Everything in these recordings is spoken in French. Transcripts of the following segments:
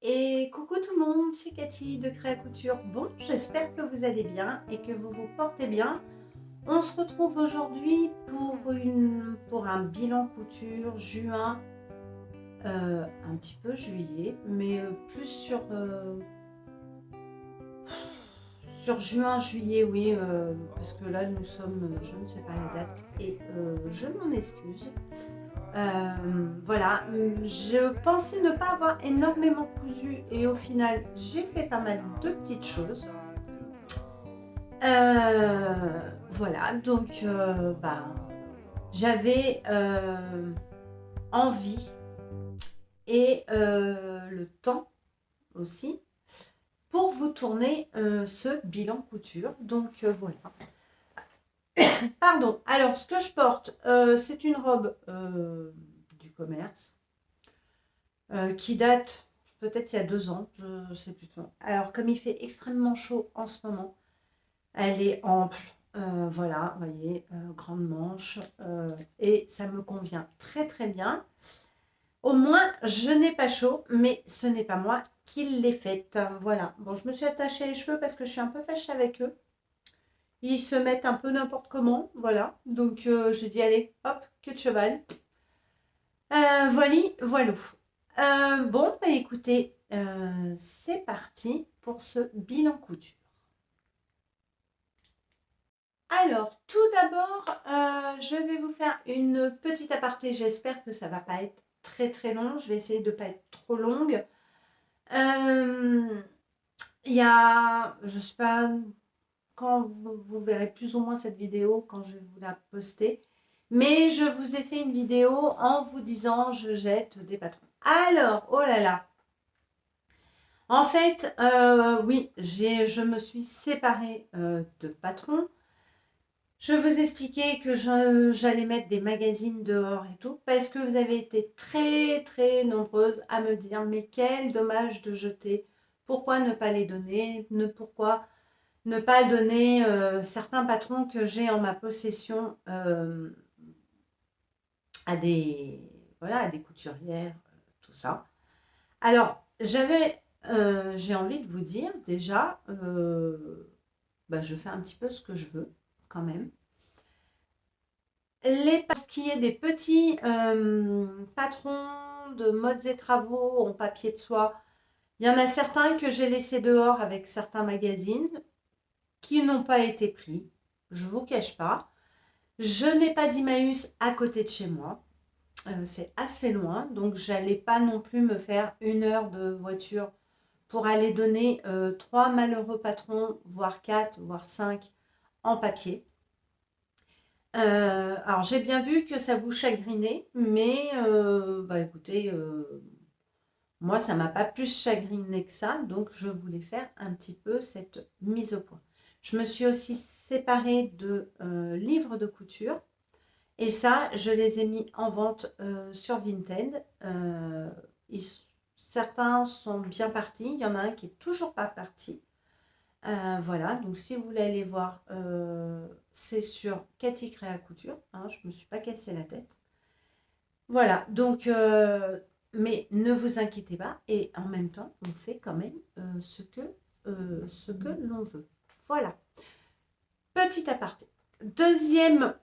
Et coucou tout le monde, c'est Cathy de Créa Couture. Bon, j'espère que vous allez bien et que vous vous portez bien. On se retrouve aujourd'hui pour un bilan couture juin, un petit peu juillet, mais plus sur juin, juillet, oui, parce que là nous sommes, je ne sais pas la date et je m'en excuse. Voilà, je pensais ne pas avoir énormément cousu et au final j'ai fait pas mal de petites choses. Voilà, donc j'avais envie et le temps aussi pour vous tourner ce bilan couture. Donc voilà. Pardon, alors ce que je porte, c'est une robe du commerce. Qui date peut-être il y a 2 ans, je sais plus trop. Alors comme il fait extrêmement chaud en ce moment, elle est ample, voilà, vous voyez, grande manche, et ça me convient très très bien. Au moins, je n'ai pas chaud, mais ce n'est pas moi qui l'ai faite. Voilà, bon, je me suis attachée les cheveux parce que je suis un peu fâchée avec eux. Ils se mettent un peu n'importe comment, voilà. Donc j'ai dit, allez, hop, queue de cheval. Voilà, voilou. Bon, bah écoutez, c'est parti pour ce bilan couture. Alors, tout d'abord, je vais vous faire une petite aparté. J'espère que ça ne va pas être très très long. Je vais essayer de ne pas être trop longue. Il y a, je ne sais pas quand vous verrez plus ou moins cette vidéo, quand je vais vous la poster. Mais je vous ai fait une vidéo en vous disant je jette des patrons. Alors, oh là là. En fait, oui, je me suis séparée de patron. Je vous expliquais que j'allais mettre des magazines dehors et tout, parce que vous avez été très très nombreuses à me dire mais quel dommage de jeter, pourquoi ne pas les donner, pourquoi ne pas donner certains patrons que j'ai en ma possession à des, voilà, à des couturières, tout ça. Alors, j'ai envie de vous dire déjà, je fais un petit peu ce que je veux quand même. Pour ce qui est des petits patrons de modes et travaux en papier de soie, il y en a certains que j'ai laissés dehors avec certains magazines qui n'ont pas été pris. Je ne vous cache pas. Je n'ai pas d'Emmaüs à côté de chez moi. C'est assez loin, donc j'allais pas non plus me faire 1 heure de voiture pour aller donner 3 malheureux patrons, voire 4, voire 5 en papier. Alors j'ai bien vu que ça vous chagrinait, mais écoutez, moi ça m'a pas plus chagriné que ça, donc je voulais faire un petit peu cette mise au point. Je me suis aussi séparée de livres de couture. Et ça, je les ai mis en vente sur Vinted. Certains sont bien partis. Il y en a un qui est toujours pas parti. Voilà, donc si vous voulez aller voir, c'est sur Cathy Créa Couture. Hein, je ne me suis pas cassé la tête. Voilà, donc, mais ne vous inquiétez pas. Et en même temps, on fait quand même ce que l'on veut. Voilà, petit aparté. Deuxième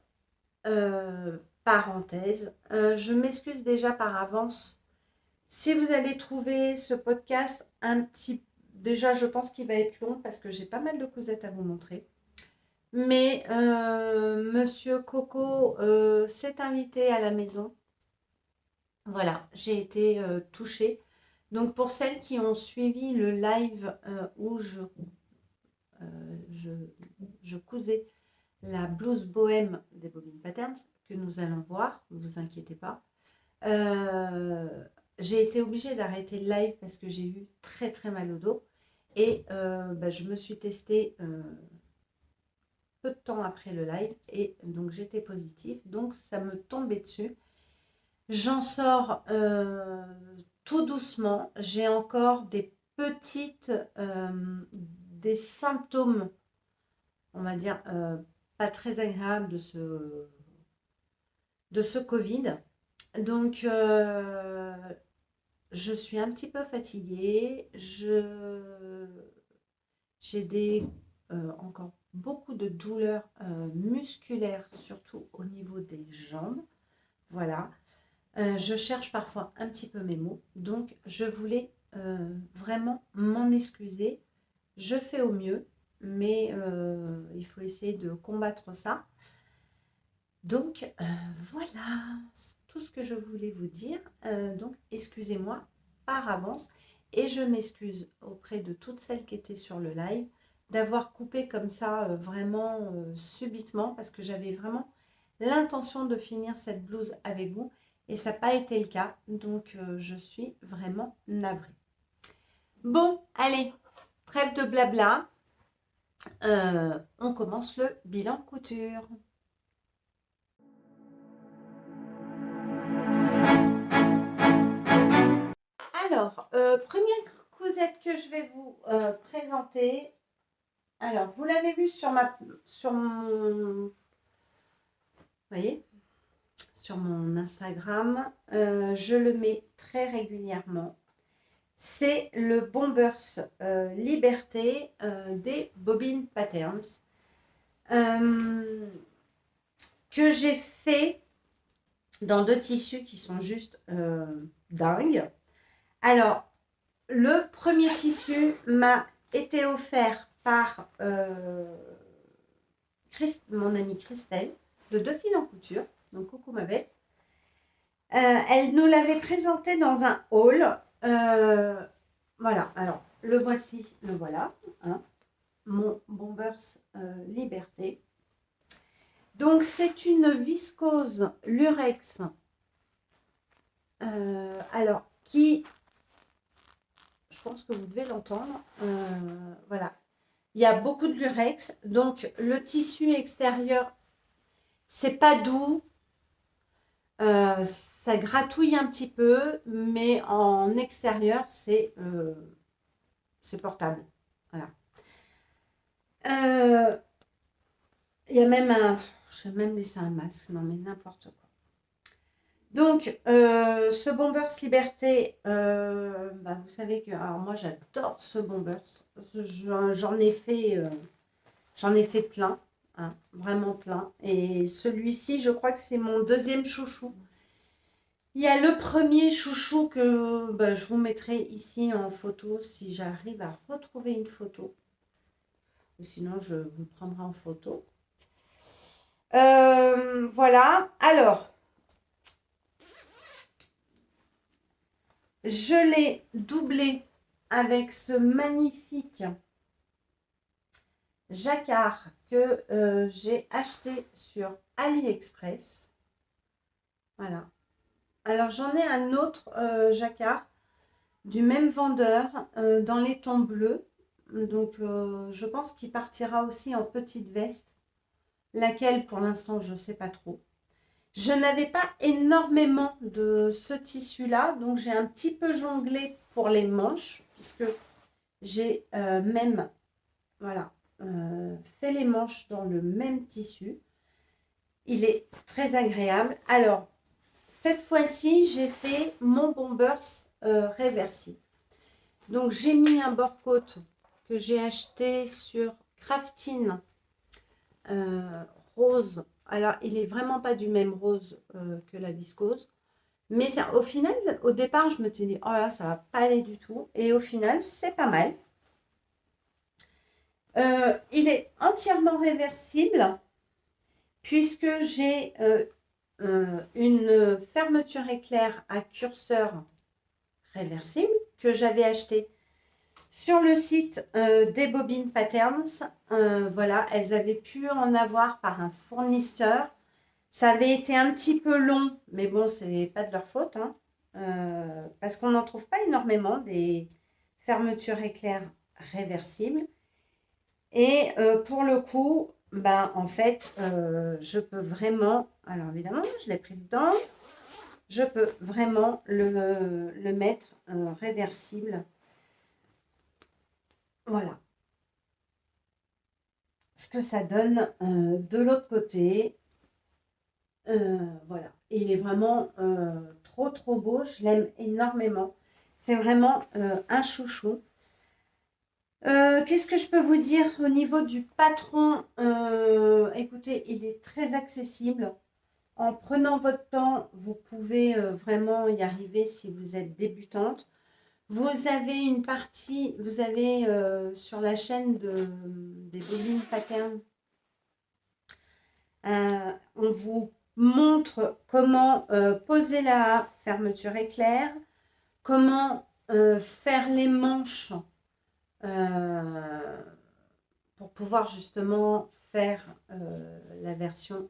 parenthèse, je m'excuse déjà par avance. Si vous allez trouver ce podcast un petit... Déjà, je pense qu'il va être long parce que j'ai pas mal de cousettes à vous montrer. Mais Monsieur Coco s'est invité à la maison. Voilà, j'ai été touchée. Donc, pour celles qui ont suivi le live où je cousais la blouse bohème des Bobbin Patterns, que nous allons voir, ne vous inquiétez pas. J'ai été obligée d'arrêter le live parce que j'ai eu très très mal au dos. Et je me suis testée peu de temps après le live et donc j'étais positive. Donc ça me tombait dessus. J'en sors tout doucement. J'ai encore des symptômes, on va dire, pas très agréables de ce Covid. Donc, je suis un petit peu fatiguée. J'ai encore beaucoup de douleurs musculaires, surtout au niveau des jambes. Voilà. Je cherche parfois un petit peu mes mots. Donc, je voulais vraiment m'en excuser. Je fais au mieux, mais il faut essayer de combattre ça. Donc, voilà, c'est tout ce que je voulais vous dire. Donc, excusez-moi par avance. Et je m'excuse auprès de toutes celles qui étaient sur le live d'avoir coupé comme ça vraiment subitement parce que j'avais vraiment l'intention de finir cette blouse avec vous et ça n'a pas été le cas. Donc, je suis vraiment navrée. Bon, allez, trêve de blabla. On commence le bilan couture. Alors, première cousette que je vais vous présenter. Alors, vous l'avez vu sur mon, voyez, sur mon Instagram. Je le mets très régulièrement. C'est le Bombers Liberté des Bobbin Patterns que j'ai fait dans 2 tissus qui sont juste dingues. Alors, le premier tissu m'a été offert par mon amie Christelle de Deux Fils en Couture. Donc, coucou ma belle. Elle nous l'avait présenté dans un haul. Voilà, alors le voici, le voilà. Hein, mon Bombers Liberté. Donc, c'est une viscose lurex. Alors, qui... Je pense que vous devez l'entendre. Voilà. Il y a beaucoup de lurex. Donc, le tissu extérieur, c'est pas doux. Ça gratouille un petit peu. Mais en extérieur, c'est portable. Voilà. Il y a même un... Je vais même laisser un masque. Non, mais n'importe quoi. Donc, ce Bombers Liberté, vous savez que alors moi j'adore ce Bombers. J'en ai fait plein, hein, vraiment plein. Et celui-ci, je crois que c'est mon deuxième chouchou. Il y a le premier chouchou que je vous mettrai ici en photo si j'arrive à retrouver une photo. Ou sinon, je vous prendrai en photo. Voilà. Alors. Je l'ai doublé avec ce magnifique jacquard que j'ai acheté sur AliExpress. Voilà. Alors, j'en ai un autre jacquard du même vendeur dans les tons bleus. Donc, je pense qu'il partira aussi en petite veste. Laquelle, pour l'instant, je ne sais pas trop. Je n'avais pas énormément de ce tissu-là, donc j'ai un petit peu jonglé pour les manches, puisque j'ai même voilà, fait les manches dans le même tissu. Il est très agréable. Alors, cette fois-ci, j'ai fait mon Bombers réversible. Donc, j'ai mis un bord-côte que j'ai acheté sur Craftin rose. Alors, il n'est vraiment pas du même rose que la viscose. Mais ça, au final, au départ, je me suis dit, oh là, ça ne va pas aller du tout. Et au final, c'est pas mal. Il est entièrement réversible puisque j'ai une fermeture éclair à curseur réversible que j'avais acheté sur le site des Bobbin Patterns. Voilà, elles avaient pu en avoir par un fournisseur. Ça avait été un petit peu long, mais bon, c'est pas de leur faute, hein, parce qu'on n'en trouve pas énormément des fermetures éclair réversibles. Et pour le coup, en fait, je peux vraiment, alors évidemment, je l'ai pris dedans, je peux vraiment le mettre réversible. Voilà. Ce que ça donne de l'autre côté. Voilà. Et il est vraiment trop beau. Je l'aime énormément. C'est vraiment un chouchou. Qu'est-ce que je peux vous dire au niveau du patron? Écoutez, il est très accessible. En prenant votre temps, vous pouvez vraiment y arriver si vous êtes débutante. Vous avez une partie, vous avez sur la chaîne des bobines pattern, on vous montre comment poser la fermeture éclair, comment faire les manches pour pouvoir justement faire la version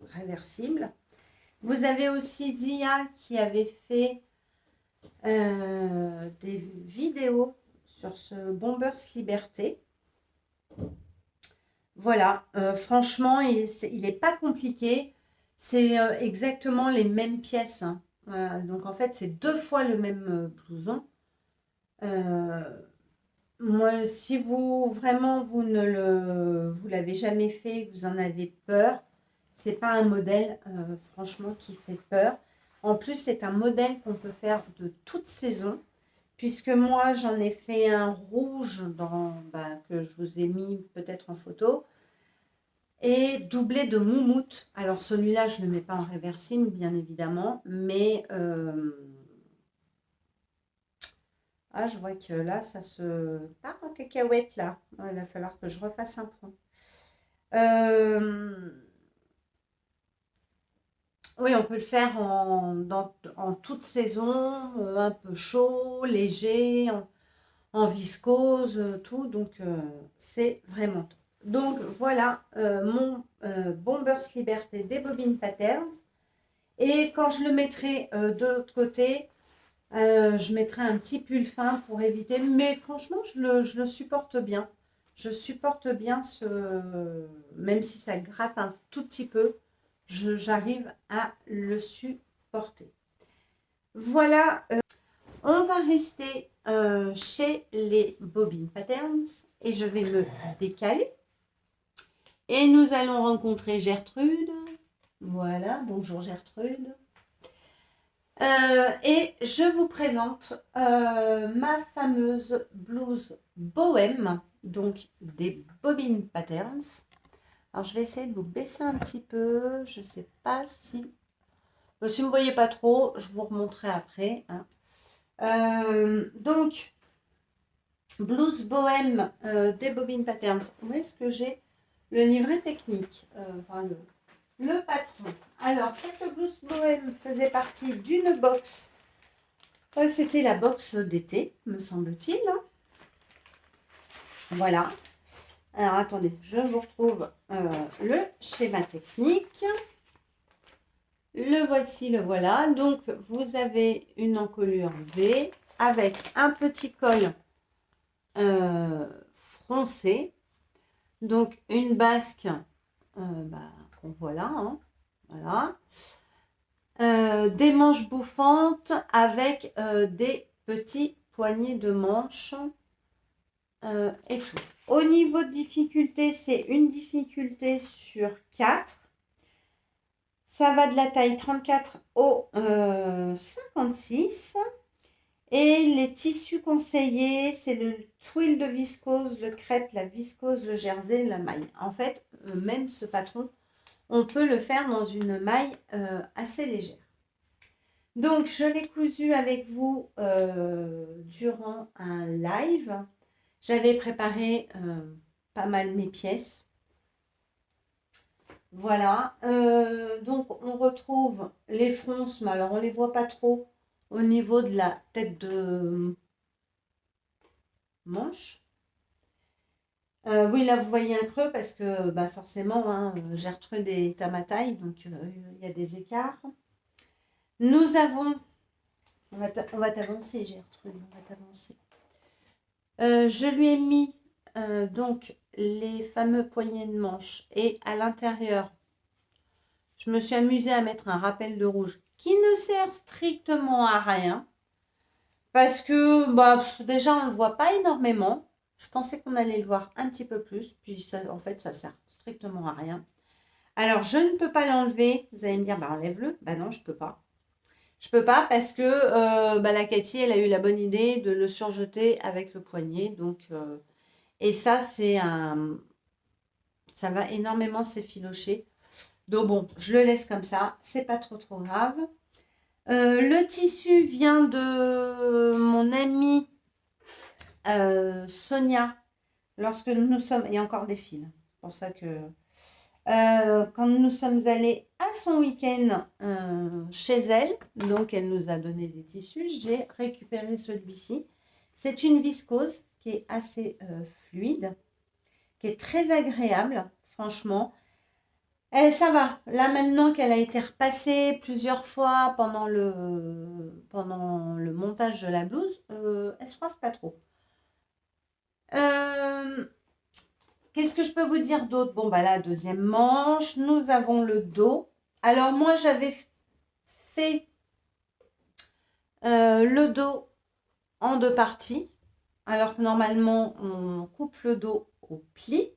réversible. Vous avez aussi Zia qui avait fait des vidéos sur ce Bombers Liberté. Voilà, franchement, il n'est pas compliqué. C'est exactement les mêmes pièces. Hein. Donc en fait, c'est 2 fois le même blouson. Moi, si vous vraiment vous l'avez jamais fait, vous en avez peur, c'est pas un modèle franchement qui fait peur. En plus, c'est un modèle qu'on peut faire de toute saison, puisque moi j'en ai fait un rouge que je vous ai mis peut-être en photo, et doublé de moumoute. Alors celui-là, je ne le mets pas en réversible, bien évidemment, mais je vois que là, ça se part en cacahuète, là. Il va falloir que je refasse un point. Oui, on peut le faire en toute saison, un peu chaud, léger, en viscose, tout. Donc, c'est vraiment top. Donc, voilà mon Bombers Liberté des bobines patterns. Et quand je le mettrai de l'autre côté, je mettrai un petit pull fin pour éviter. Mais franchement, je le supporte bien. Je supporte bien même si ça gratte un tout petit peu, j'arrive à le supporter. Voilà, on va rester chez les bobines patterns et je vais me décaler. Et nous allons rencontrer Gertrude. Voilà, bonjour Gertrude. Et je vous présente ma fameuse blouse bohème, donc des bobines patterns. Alors je vais essayer de vous baisser un petit peu, je ne sais pas si... si vous ne voyez pas trop, je vous remontrerai après. Hein. Donc, blouse bohème des bobines patterns. Où est-ce que j'ai le livret technique enfin, le patron. Alors, cette blouse bohème faisait partie d'une box. C'était la box d'été, me semble-t-il. Voilà. Alors, attendez, je vous retrouve le schéma technique. Le voici, le voilà. Donc, vous avez une encolure V avec un petit col froncé. Donc, une basque qu'on voit là. Hein. Voilà. Des manches bouffantes avec des petits poignets de manches et tout. Au niveau de difficulté, c'est une difficulté sur 4. Ça va de la taille 34 au 56. Et les tissus conseillés, c'est le twill de viscose, le crêpe, la viscose, le jersey, la maille. En fait, même ce patron, on peut le faire dans une maille assez légère. Donc, je l'ai cousu avec vous durant un live. J'avais préparé pas mal mes pièces. Voilà. Donc, on retrouve les fronces, mais alors on ne les voit pas trop au niveau de la tête de manche. Oui, là, vous voyez un creux parce que forcément, hein, Gertrude est à ma taille, donc il y a des écarts. Nous avons... On va t'avancer, Gertrude, on va t'avancer. Je lui ai mis donc les fameux poignets de manche et à l'intérieur, je me suis amusée à mettre un rappel de rouge qui ne sert strictement à rien parce que déjà on ne le voit pas énormément. Je pensais qu'on allait le voir un petit peu plus, puis ça, en fait ça sert strictement à rien. Alors je ne peux pas l'enlever. Vous allez me dire enlève-le. Non, je ne peux pas. Je peux pas parce que la Cathy, elle a eu la bonne idée de le surjeter avec le poignet. Donc, et ça, ça va énormément s'effilocher. Donc bon, je le laisse comme ça. C'est pas trop grave. Le tissu vient de mon amie Sonia. Lorsque nous sommes, il y a encore des fils. C'est pour ça que quand nous sommes allés à son week-end chez elle, donc elle nous a donné des tissus, j'ai récupéré celui-ci. C'est une viscose qui est assez fluide, qui est très agréable, franchement. Ça va. Là, maintenant qu'elle a été repassée plusieurs fois pendant le montage de la blouse, elle se froisse pas trop. Euh, Qu'est-ce que je peux vous dire d'autre? Bon, bah là, deuxième manche. Nous avons le dos. Alors, moi, j'avais fait le dos en deux parties. Alors que normalement, on coupe le dos au pli.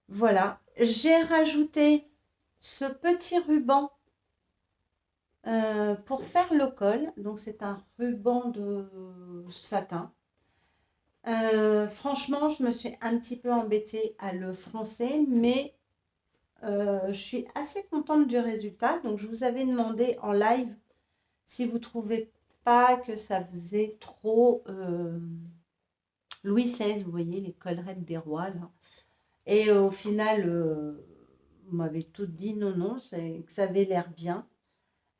Voilà. J'ai rajouté ce petit ruban pour faire le col. Donc, c'est un ruban de satin. Franchement, je me suis un petit peu embêtée à le froncer, mais je suis assez contente du résultat. Donc, je vous avais demandé en live si vous ne trouvez pas que ça faisait trop Louis XVI, vous voyez, les collerettes des rois. Là. Et au final, vous m'avez toutes dit non, que ça avait l'air bien.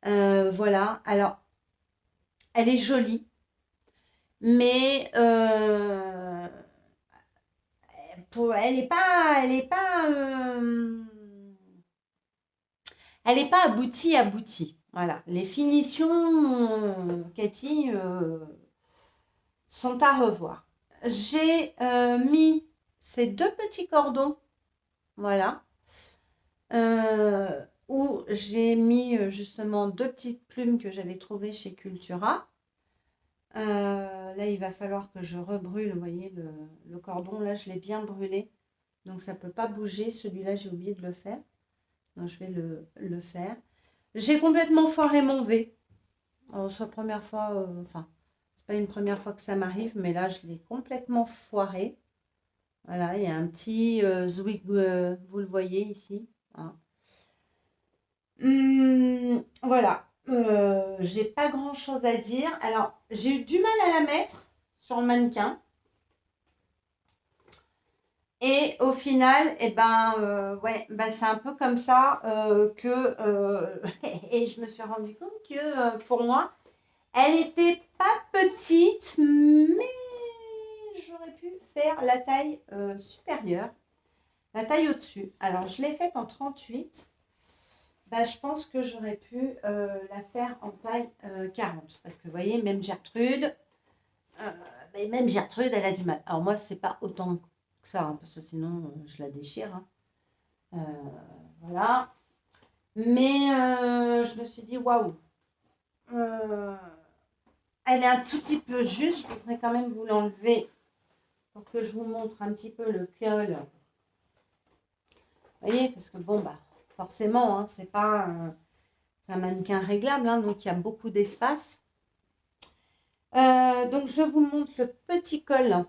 Voilà, alors, elle est jolie, mais elle n'est pas aboutie. Voilà, les finitions, Cathy, sont à revoir. J'ai mis ces deux petits cordons, voilà, où j'ai mis justement deux petites plumes que j'avais trouvées chez Cultura. Là, il va falloir que je rebrûle, vous voyez, le cordon, là, je l'ai bien brûlé, donc ça ne peut pas bouger. Celui-là, j'ai oublié de le faire. Donc, je vais le faire. J'ai complètement foiré mon V. C'est la première fois, enfin, c'est pas une première fois que ça m'arrive, mais là, je l'ai complètement foiré. Voilà, il y a un petit zwig, vous le voyez ici. Hein. Voilà, j'ai pas grand-chose à dire. Alors, j'ai eu du mal à la mettre sur le mannequin. Et au final, eh ben, ouais, ben, c'est un peu comme ça que... et je me suis rendu compte que pour moi, elle n'était pas petite, mais j'aurais pu faire la taille supérieure, la taille au-dessus. Alors, je l'ai faite en 38. Bah, je pense que j'aurais pu la faire en taille 40. Parce que vous voyez, même Gertrude, elle a du mal. Alors moi, c'est pas autant que ça, hein, parce que sinon, je la déchire. Hein. Voilà. Mais je me suis dit, waouh. Elle est un tout petit peu juste. Je voudrais quand même vous l'enlever pour que je vous montre un petit peu le col. Vous voyez, parce que bon, bah, forcément, hein, c'est pas c'est un mannequin réglable, hein, donc il y a beaucoup d'espace. Donc, je vous montre le petit col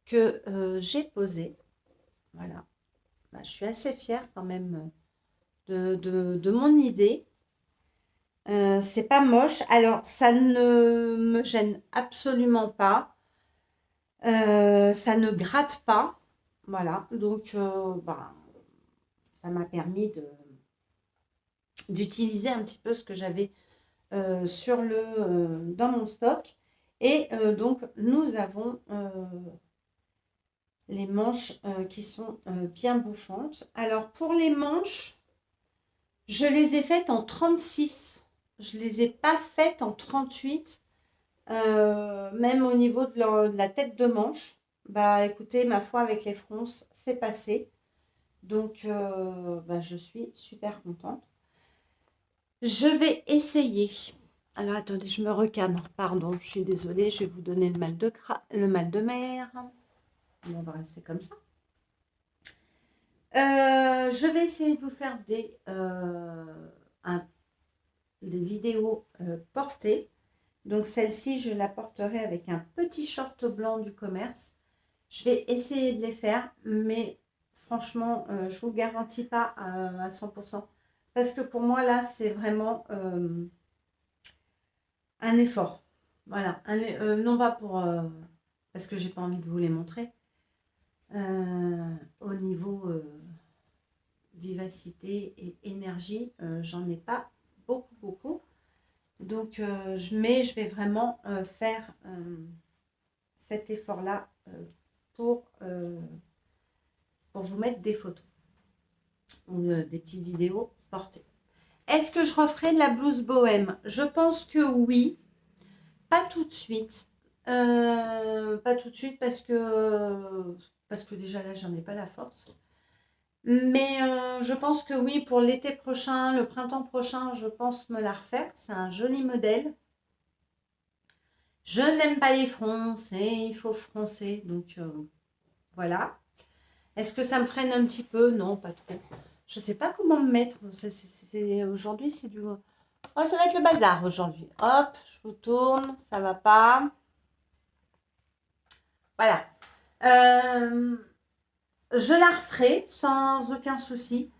que j'ai posé. Voilà. Bah, je suis assez fière quand même de mon idée. C'est pas moche. Alors, ça ne me gêne absolument pas. Ça ne gratte pas. Voilà. Donc, bah, ça m'a permis d'utiliser un petit peu ce que j'avais dans mon stock. Et donc, nous avons les manches qui sont bien bouffantes. Alors, pour les manches, je les ai faites en 36. Je ne les ai pas faites en 38. Même au niveau de la tête de manche. Bah, écoutez, ma foi, avec les fronces, c'est passé. Donc, bah, je suis super contente. Je vais essayer. Alors, attendez, je me recadre. Pardon, je suis désolée. Je vais vous donner le mal de mer. On va rester comme ça. Je vais essayer de vous faire les vidéos portées. Donc celle-ci, je la porterai avec un petit short blanc du commerce. Je vais essayer de les faire, mais franchement, je ne vous garantis pas à 100%. Parce que pour moi, là, c'est vraiment un effort. Voilà, non pas pour... parce que j'ai pas envie de vous les montrer. Au niveau vivacité et énergie, j'en ai pas beaucoup. Donc, je vais vraiment faire cet effort-là pour vous mettre des photos ou des petites vidéos portées. Est-ce que je referai de la blouse bohème? Je pense que oui. Pas tout de suite. Pas tout de suite parce que déjà là, j'en ai pas la force. Mais je pense que oui, pour l'été prochain, le printemps prochain, je pense me la refaire. C'est un joli modèle. Je n'aime pas les fronces et il faut froncer. Donc voilà. Est-ce que ça me freine un petit peu? Non, pas trop. Je ne sais pas comment me mettre. Aujourd'hui, c'est du... Oh, ça va être le bazar aujourd'hui. Hop, je vous tourne. Ça va pas. Voilà. Je la referai sans aucun souci.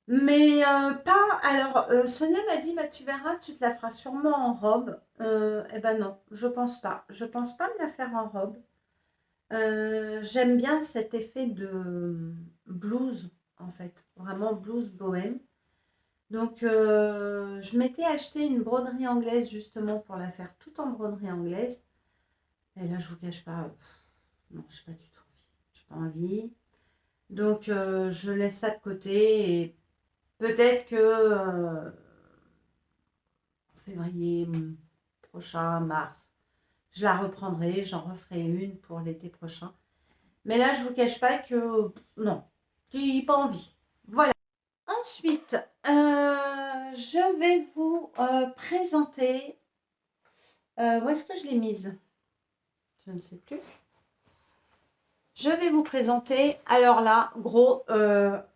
Mais pas... Alors, Sonia m'a dit, bah, tu verras, tu te la feras sûrement en robe. Eh ben non, je pense pas. Je pense pas me la faire en robe. J'aime bien cet effet de blouse, en fait. Vraiment blouse bohème. Donc, je m'étais acheté une broderie anglaise, justement, pour la faire tout en broderie anglaise. Et là, je vous cache pas... non, je n'ai pas du tout envie. Je n'ai pas envie. Donc, je laisse ça de côté et peut-être que février prochain, mars, je la reprendrai, j'en referai une pour l'été prochain. Mais là, je ne vous cache pas que non, j'ai pas envie. Voilà. Ensuite, je vais vous présenter. Où est-ce que je l'ai mise? Je ne sais plus. Je vais vous présenter, alors là,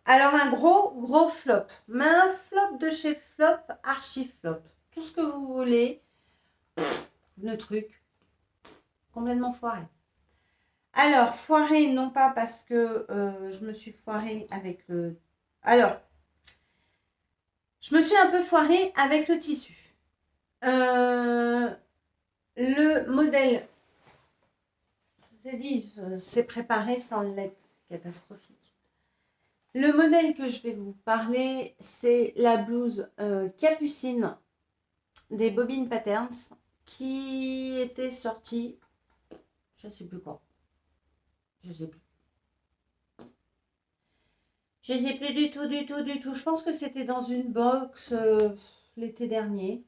alors un gros flop. Mais un flop de chez Flop, archi flop. Tout ce que vous voulez. Le truc. Complètement foiré. Alors, foiré, non pas parce que je me suis foirée avec le... Alors, je me suis un peu foirée avec le tissu. Le modèle... Je vous ai dit, c'est préparé sans l'être, catastrophique. Le modèle que je vais vous parler, c'est la blouse Capucine des Bobbin Patterns qui était sortie, je ne sais plus quand. Je ne sais plus. Je ne sais plus du tout. Je pense que c'était dans une box l'été dernier.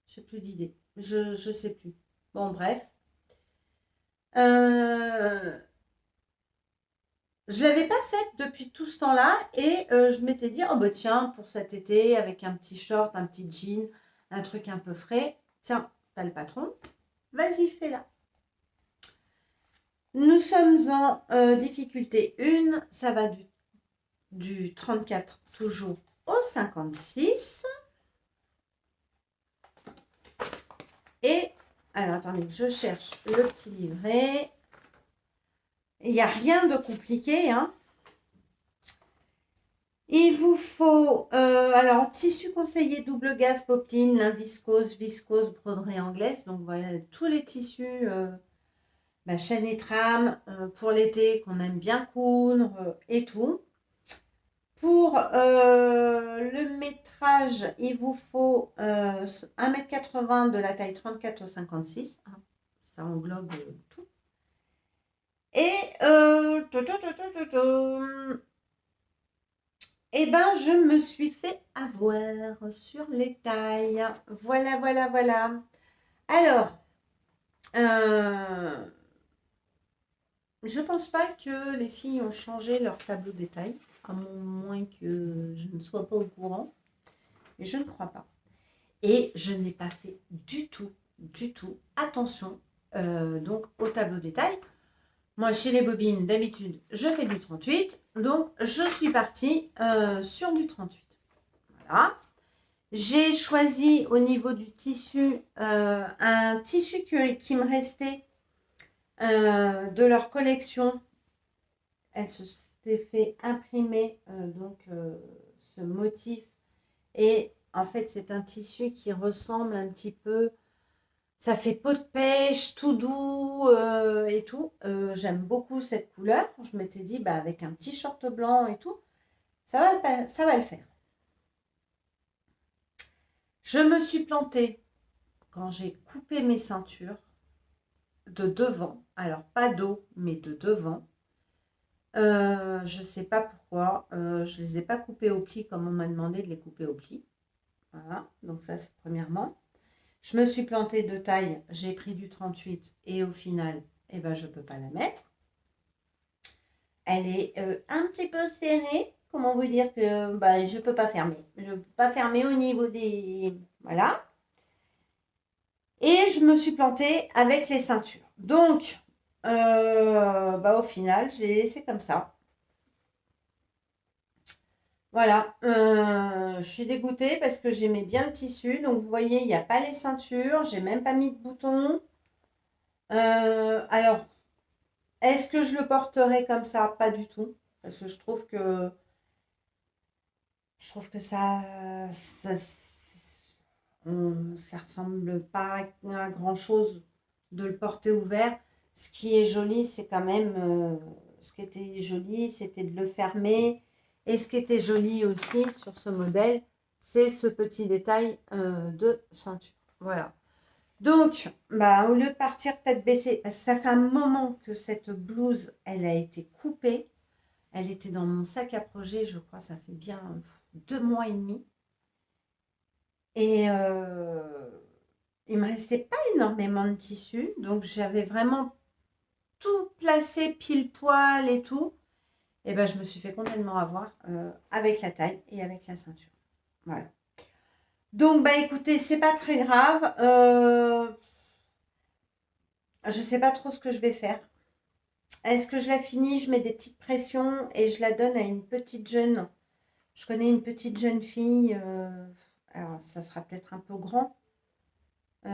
Je n'ai plus d'idée. Je ne sais plus. Bon, bref. Je ne l'avais pas faite depuis tout ce temps-là et je m'étais dit, oh bah tiens, pour cet été, avec un petit short, un petit jean, un truc un peu frais, tiens, t'as le patron, vas-y, fais-la. Nous sommes en difficulté 1, ça va du 34 toujours au 56. Et, alors attendez, je cherche le petit livret. Il n'y a rien de compliqué, hein. Il vous faut, alors, tissu conseillé double gaze, popeline, lin viscose, broderie anglaise. Donc, voilà, tous les tissus, chaîne et trame, pour l'été, qu'on aime bien coudre et tout. Pour le métrage, il vous faut 1,80 m de la taille 34 au 56. Hein, ça englobe tout. Et eh ben, je me suis fait avoir sur les tailles. Voilà. Alors, je pense pas que les filles ont changé leur tableau des tailles, à moins que je ne sois pas au courant. Et je ne crois pas. Et je n'ai pas fait du tout attention donc au tableau des tailles. Moi, chez les bobines, d'habitude, je fais du 38. Donc, je suis partie sur du 38. Voilà. J'ai choisi au niveau du tissu un tissu qui me restait de leur collection. Elle s'est fait imprimer ce motif. Et en fait, c'est un tissu qui ressemble un petit peu. Ça fait peau de pêche, tout doux et tout. J'aime beaucoup cette couleur. Je m'étais dit, bah, avec un petit short blanc et tout, ça va le faire. Je me suis plantée quand j'ai coupé mes ceintures de devant. Alors, pas d'eau, mais de devant. Je ne sais pas pourquoi. Je ne les ai pas coupées au pli comme on m'a demandé de les couper au pli. Voilà, donc ça c'est premièrement. Je me suis plantée de taille, j'ai pris du 38 et au final, eh ben, je ne peux pas la mettre. Elle est un petit peu serrée. Comment vous dire que bah, je ne peux pas fermer. Je ne peux pas fermer au niveau des... Voilà. Et je me suis plantée avec les ceintures. Donc, bah, au final, j'ai laissé comme ça. Voilà, je suis dégoûtée parce que j'aimais bien le tissu. Donc, vous voyez, il n'y a pas les ceintures. J'ai même pas mis de boutons. Alors, est-ce que je le porterai comme ça? Pas du tout. Parce que je trouve que ça ressemble pas à grand-chose de le porter ouvert. Ce qui est joli, c'est quand même... ce qui était joli, c'était de le fermer. Et ce qui était joli aussi sur ce modèle, c'est ce petit détail de ceinture. Voilà. Donc, bah, au lieu de partir tête baissée, parce que ça fait un moment que cette blouse, elle a été coupée. Elle était dans mon sac à projet, je crois, ça fait bien 2 mois et demi. Et il me restait pas énormément de tissu, donc j'avais vraiment tout placé pile poil et tout. Et ben je me suis fait complètement avoir avec la taille et avec la ceinture. Voilà. Donc bah écoutez, c'est pas très grave. Je sais pas trop ce que je vais faire. Est-ce que je la finis, je mets des petites pressions et je la donne à une petite jeune. Je connais une petite jeune fille. Alors ça sera peut-être un peu grand. J'en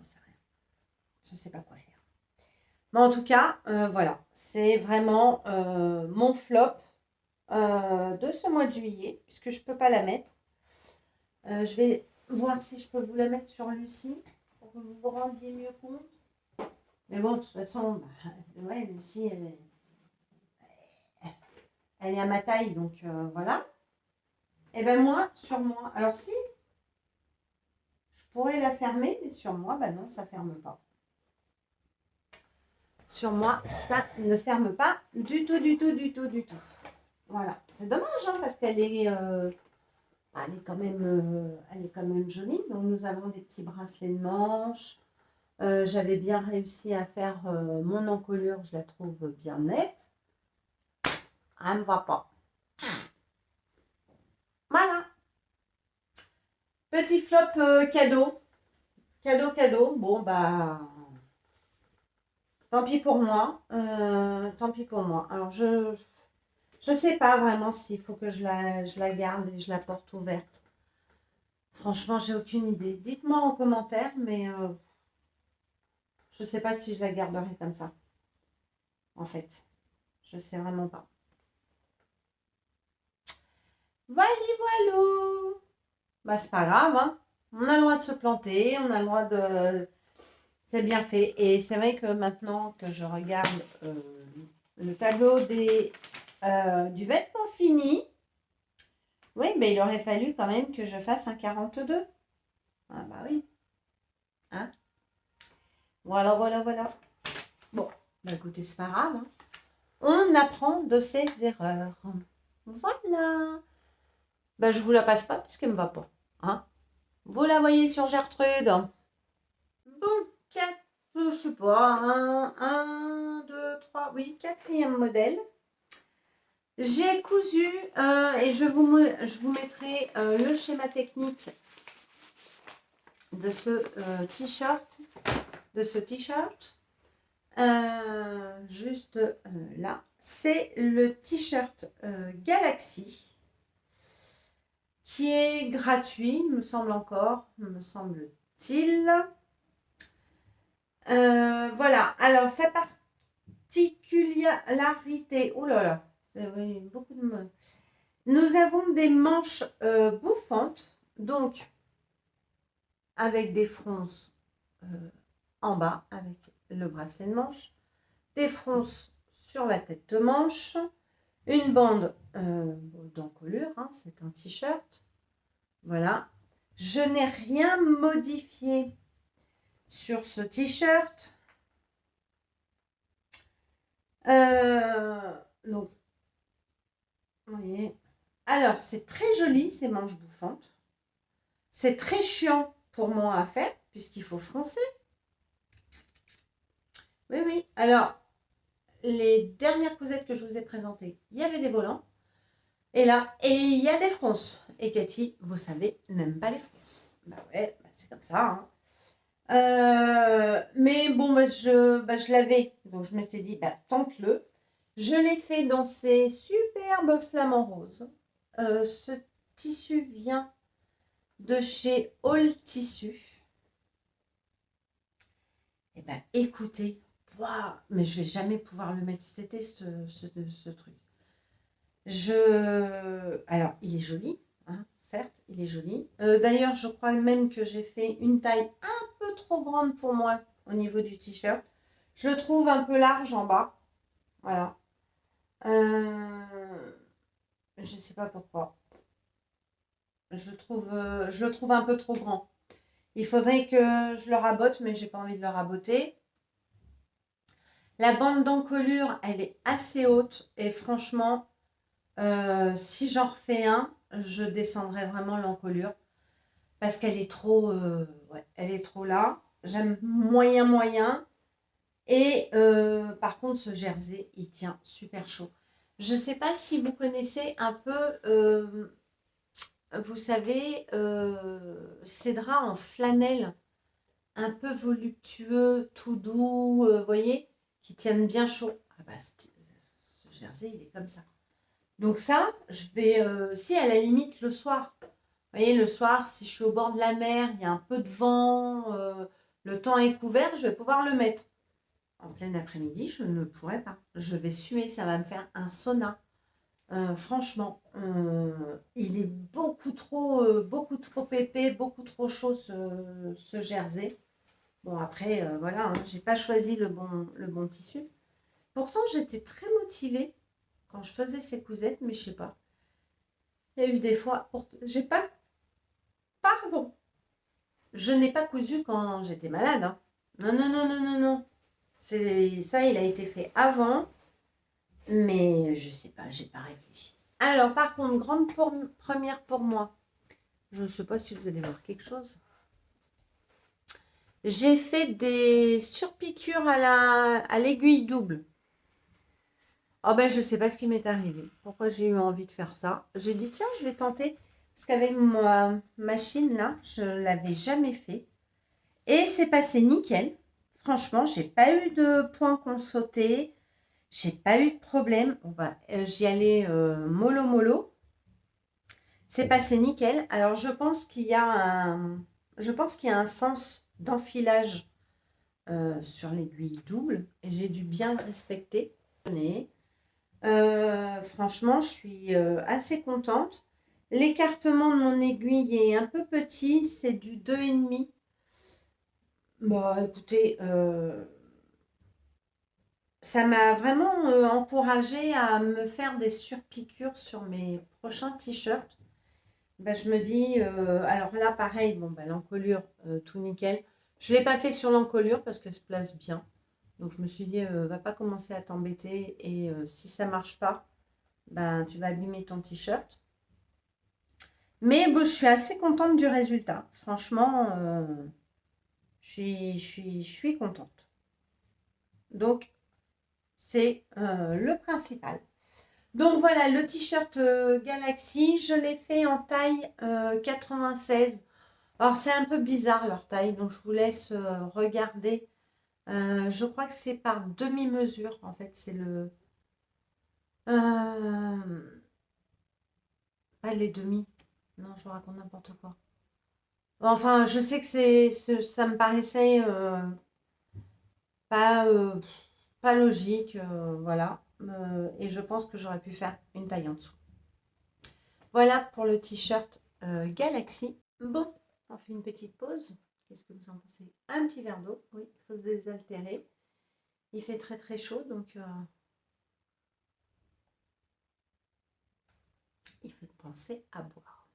sais rien. Je ne sais pas quoi faire. Mais en tout cas, voilà. C'est vraiment mon flop de ce mois de juillet, puisque je ne peux pas la mettre. Je vais voir si je peux vous la mettre sur Lucie, pour que vous vous rendiez mieux compte. Mais bon, de toute façon, bah, ouais, Lucie, elle est à ma taille, donc voilà. Et ben moi, sur moi, alors si, je pourrais la fermer, mais sur moi, bah non, ça ne ferme pas. Sur moi, ça ne ferme pas du tout, du tout, du tout, du tout. Voilà, c'est dommage, hein, parce qu'elle est, elle est quand même jolie. Donc nous avons des petits bracelets de manche. J'avais bien réussi à faire mon encolure, je la trouve bien nette. Elle ne me va pas. Voilà. Petit flop cadeau. Cadeau. Bon, bah, tant pis pour moi. Tant pis pour moi. Alors, je ne sais pas vraiment s'il faut que je la garde et je la porte ouverte. Franchement, j'ai aucune idée. Dites-moi en commentaire, mais je ne sais pas si je la garderai comme ça. En fait, je ne sais vraiment pas. Voilà. Bah, c'est pas grave, hein. On a le droit de se planter, on a le droit de... C'est bien fait. Et c'est vrai que maintenant que je regarde le tableau du vêtement fini, oui, mais il aurait fallu quand même que je fasse un 42. Ah bah oui. Hein? Voilà. Bon, bah écoutez, c'est pas grave, hein. On apprend de ses erreurs. Voilà. Bah, je vous la passe pas parce qu'elle me va pas. Hein? Vous la voyez sur Gertrude. Bon, 4, je sais pas, 1, 2, 3, oui, quatrième modèle. J'ai cousu et je vous mettrai le schéma technique de ce t-shirt. Juste là. C'est le t-shirt Galaxy. qui est gratuit, me semble encore, me semble-t-il. Voilà, alors sa particularité, oh là là, oui, beaucoup de mots. Nous avons des manches bouffantes, donc avec des fronces en bas, avec le bracelet de manche, des fronces sur la tête de manche, une bande d'encolure, hein, c'est un t-shirt. Voilà. Je n'ai rien modifié sur ce t-shirt. Donc, vous voyez. Alors, c'est très joli, ces manches bouffantes. C'est très chiant pour moi à faire, puisqu'il faut froncer. Oui, oui. Alors, les dernières cousettes que je vous ai présentées, il y avait des volants. Et là, il y a des fronces. Et Cathy, vous savez, n'aime pas les fronces. Bah ouais, bah c'est comme ça. Hein. Mais bon, je l'avais. Donc, je m'étais dit, bah, tente-le. Je l'ai fait dans ces superbes flamants roses. Ce tissu vient de chez All Tissu. Eh ben, écoutez, waouh, mais je vais jamais pouvoir le mettre cet été, ce truc. Alors, il est joli, hein, certes, il est joli. D'ailleurs, je crois même que j'ai fait une taille un peu trop grande pour moi au niveau du t-shirt. Je le trouve un peu large en bas. Voilà. Je ne sais pas pourquoi. Je le trouve un peu trop grand. Il faudrait que je le rabote, mais j'ai pas envie de le raboter. La bande d'encolure, elle est assez haute. Et franchement, si j'en refais un, je descendrai vraiment l'encolure. Parce qu'elle est trop, ouais, elle est trop là. J'aime moyen, moyen. Et par contre, ce jersey, il tient super chaud. Je ne sais pas si vous connaissez un peu, vous savez, ces draps en flanelle, un peu voluptueux, tout doux, vous voyez, qui tiennent bien chaud. Ah bah, ce jersey, il est comme ça. Donc ça, je vais, si à la limite le soir, vous voyez, le soir, si je suis au bord de la mer, il y a un peu de vent, le temps est couvert, je vais pouvoir le mettre. En plein après-midi, je ne pourrais pas. Je vais suer, ça va me faire un sauna. Franchement, il est beaucoup trop épais, beaucoup trop chaud ce jersey. Bon, après, voilà, hein, j'ai pas choisi le bon tissu. Pourtant, j'étais très motivée quand je faisais ces cousettes, mais je sais pas. Il y a eu des fois, j'ai pas, pardon, je n'ai pas cousu quand j'étais malade. Hein. Non, non, non, non, non, non. Ça, il a été fait avant, mais je sais pas, j'ai pas réfléchi. Alors, par contre, grande première pour moi. Je ne sais pas si vous allez voir quelque chose. J'ai fait des surpiqûres à l'aiguille double. Oh ben, je ne sais pas ce qui m'est arrivé. Pourquoi j'ai eu envie de faire ça. J'ai dit, tiens, je vais tenter. Parce qu'avec ma machine, là, je ne l'avais jamais fait. Et c'est passé nickel. Franchement, j'ai pas eu de points qu'on sautait. J'ai pas eu de problème. Bon, bah, j'y allais mollo mollo. C'est passé nickel. Alors, je pense qu'il y a un sens d'enfilage sur l'aiguille double. Et j'ai dû bien le respecter. Franchement, je suis assez contente. L'écartement de mon aiguille est un peu petit. C'est du 2,5. Bon, écoutez, ça m'a vraiment encouragée à me faire des surpiqûres sur mes prochains t-shirts. Ben, je me dis, alors là, pareil, bon, ben, l'encolure, tout nickel. Je ne l'ai pas fait sur l'encolure parce qu'elle se place bien. Donc, je me suis dit, va pas commencer à t'embêter. Et si ça ne marche pas, ben, tu vas abîmer ton t-shirt. Mais bon, je suis assez contente du résultat. Franchement, je suis contente. Donc, c'est le principal. Donc voilà, le t-shirt Galaxy, je l'ai fait en taille 96. Alors c'est un peu bizarre leur taille, donc je vous laisse regarder. Je crois que c'est par demi-mesure, en fait, c'est le... pas les demi. Non, je vous raconte n'importe quoi. Enfin, je sais que ça me paraissait pas, pas logique, voilà. Et je pense que j'aurais pu faire une taille en dessous. Voilà pour le t-shirt Galaxy. Bon, on fait une petite pause. Qu'est-ce que vous en pensez? Un petit verre d'eau, oui, il faut se désaltérer. Il fait très très chaud, donc il faut penser à boire.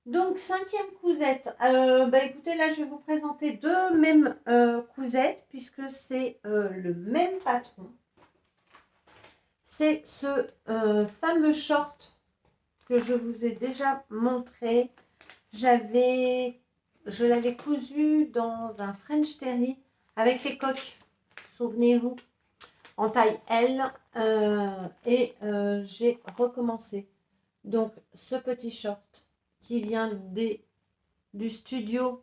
Donc, cinquième cousette. Écoutez, là, je vais vous présenter deux mêmes cousettes, puisque c'est le même patron. C'est ce fameux short que je vous ai déjà montré. Je l'avais cousu dans un French Terry avec les coques, souvenez-vous, en taille L. J'ai recommencé. Donc, ce petit short qui vient du studio.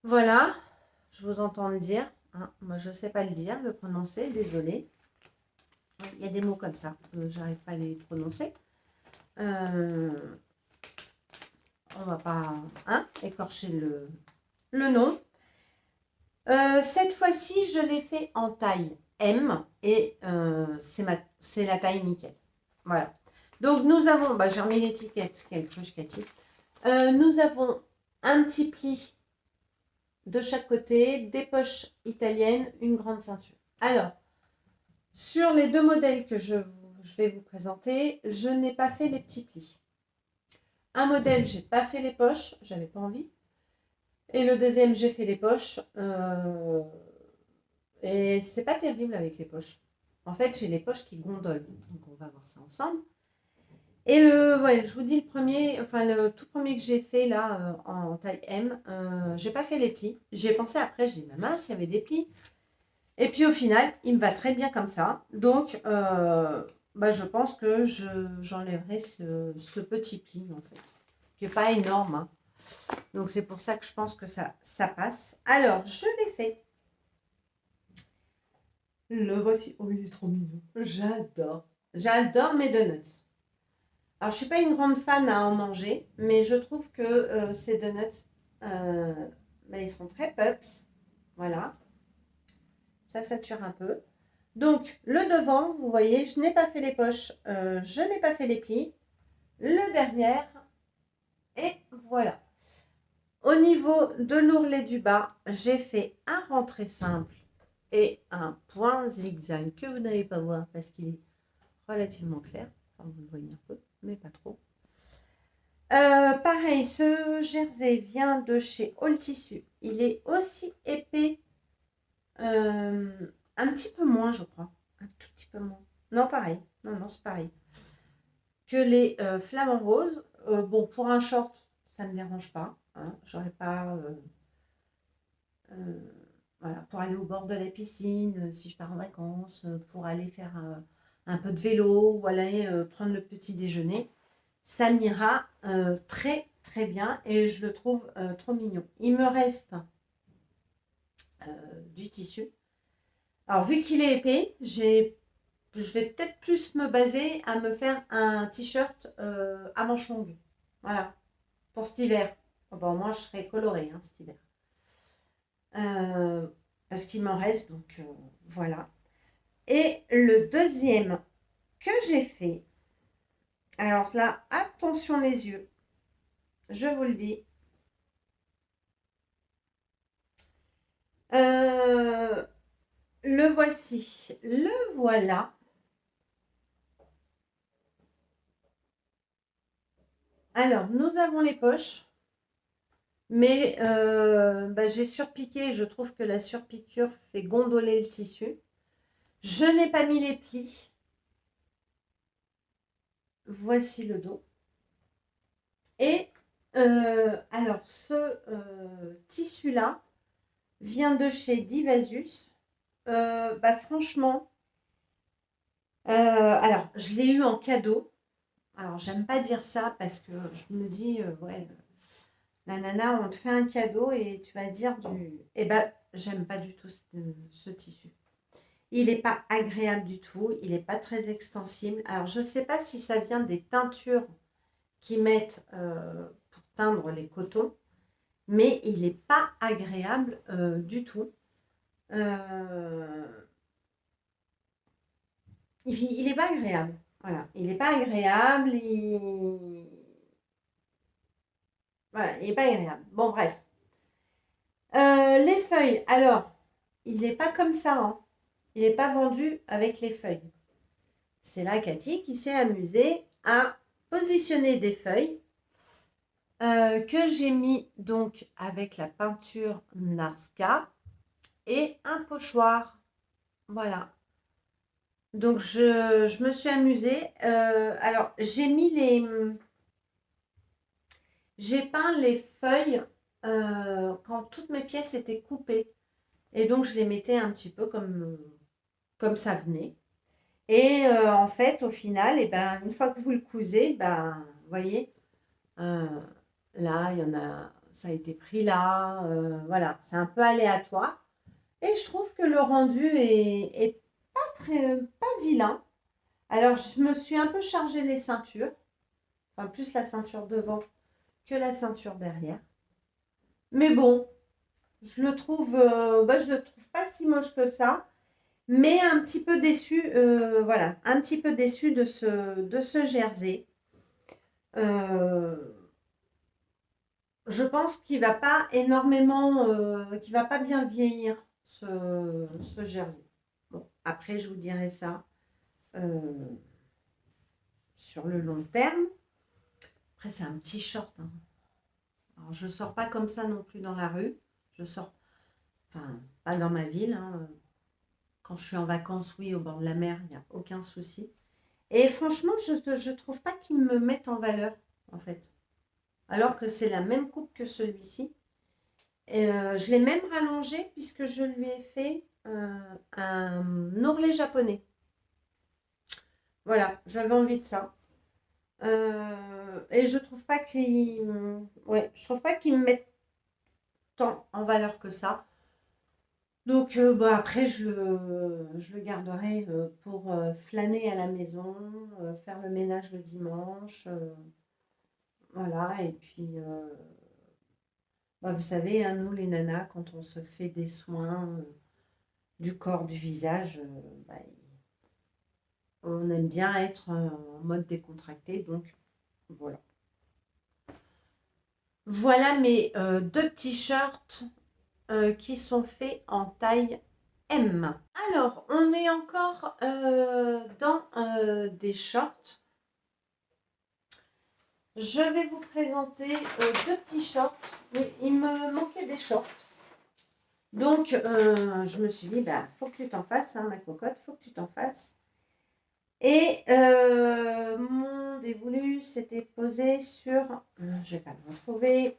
Voilà, je vous entends le dire. Hein. Moi, je ne sais pas le dire, le prononcer, désolé. Il y a des mots comme ça, j'arrive pas à les prononcer. On va pas écorcher le nom. Cette fois-ci, je l'ai fait en taille M et c'est la taille nickel. Voilà. Donc, nous avons, j'ai remis l'étiquette, quelle cruche-catique. Nous avons un petit pli de chaque côté, des poches italiennes, une grande ceinture. Alors, sur les deux modèles que je vais vous présenter, je n'ai pas fait les petits plis. Un modèle, j'ai pas fait les poches, j'avais pas envie. Et le deuxième, j'ai fait les poches. Et c'est pas terrible avec les poches. En fait, j'ai les poches qui gondolent. Donc, on va voir ça ensemble. Et je vous dis le tout premier que j'ai fait là en taille M, j'ai pas fait les plis. J'ai pensé après, j'ai dit, ma mince, il y avait des plis. Et puis au final, il me va très bien comme ça. Donc, je pense que j'enlèverai ce petit pli en fait, qui n'est pas énorme. Hein. Donc c'est pour ça que je pense que ça passe. Alors, je l'ai fait. Le voici. Oh, il est trop mignon. J'adore. J'adore mes donuts. Alors, je ne suis pas une grande fan à en manger, mais je trouve que ces donuts, ils sont très pups. Voilà. Ça sature un peu. Donc, le devant, vous voyez, je n'ai pas fait les poches, je n'ai pas fait les plis. Le derrière, et voilà. Au niveau de l'ourlet du bas, j'ai fait un rentré simple et un point zigzag que vous n'allez pas voir parce qu'il est relativement clair. Enfin, vous le voyez un peu, mais pas trop. Pareil, ce jersey vient de chez All Tissu. Il est aussi épais, un petit peu moins, je crois. Un tout petit peu moins. Non, pareil. Non, c'est pareil. Que les flamants roses. Bon, pour un short, ça ne me dérange pas. Hein. J'aurais pas... voilà, pour aller au bord de la piscine, si je pars en vacances, pour aller faire un peu de vélo ou aller prendre le petit déjeuner. Ça m'ira très très bien et je le trouve trop mignon. Il me reste du tissu. Alors vu qu'il est épais, je vais peut-être plus me baser à me faire un t-shirt à manches longues. Voilà, pour cet hiver. Bon, moi je serai colorée cet hiver. Parce qu'il m'en reste, donc voilà. Et le deuxième que j'ai fait, alors là, attention les yeux, je vous le dis. Le voici, le voilà. Alors, nous avons les poches, mais j'ai surpiqué, je trouve que la surpiqûre fait gondoler le tissu. Je n'ai pas mis les plis. Voici le dos. Et alors, ce tissu-là vient de chez Divasus. Franchement, alors, je l'ai eu en cadeau. Alors, j'aime pas dire ça parce que je me dis, ouais, la nana, on te fait un cadeau et tu vas dire du... Eh ben, j'aime pas du tout ce tissu. Il n'est pas agréable du tout. Il n'est pas très extensible. Alors, je ne sais pas si ça vient des teintures qu'ils mettent pour teindre les cotons, mais il n'est pas agréable du tout. Il n'est pas agréable. Voilà, il n'est pas agréable. Voilà, il n'est pas agréable. Bon, bref. Les feuilles, alors, il n'est pas comme ça. Hein. Il n'est pas vendu avec les feuilles. C'est là Cathy qui s'est amusée à positionner des feuilles que j'ai mis donc avec la peinture Narska et un pochoir. Voilà. Donc, je me suis amusée. Alors, j'ai peint les feuilles quand toutes mes pièces étaient coupées. Et donc, je les mettais un petit peu comme ça venait. Et en fait, au final, ben, une fois que vous le cousez, ben, vous voyez, là, il y en a, ça a été pris là. Voilà, c'est un peu aléatoire. Et je trouve que le rendu est pas vilain. Alors, je me suis un peu chargé les ceintures. Enfin, plus la ceinture devant que la ceinture derrière. Mais bon, je le trouve pas si moche que ça. Mais un petit peu déçu, voilà, un petit peu déçu de ce jersey. Je pense qu'il va pas énormément, qu'il va pas bien vieillir ce jersey. Bon, après, je vous dirai ça sur le long terme. Après, c'est un petit short. Hein. Alors, je sors pas comme ça non plus dans la rue. Je sors, enfin, pas dans ma ville. Hein. Quand je suis en vacances, oui, au bord de la mer, il n'y a aucun souci. Et franchement, je ne trouve pas qu'ils me mettent en valeur, en fait. Alors que c'est la même coupe que celui-ci. Je l'ai même rallongé puisque je lui ai fait un ourlet japonais. Voilà, j'avais envie de ça. Et je trouve pas qu'ils me mettent tant en valeur que ça. Donc après, je le garderai pour flâner à la maison, faire le ménage le dimanche. Voilà, et puis vous savez, hein, nous les nanas, quand on se fait des soins du corps, du visage, on aime bien être en mode décontracté, donc voilà. Voilà mes deux t-shirts qui sont faits en taille M. Alors, on est encore dans des shorts. Je vais vous présenter deux petits shorts. Mais il me manquait des shorts. Donc, je me suis dit, faut que tu t'en fasses, hein, ma cocotte, faut que tu t'en fasses. Et mon dévolu s'était posé sur... je vais pas le retrouver.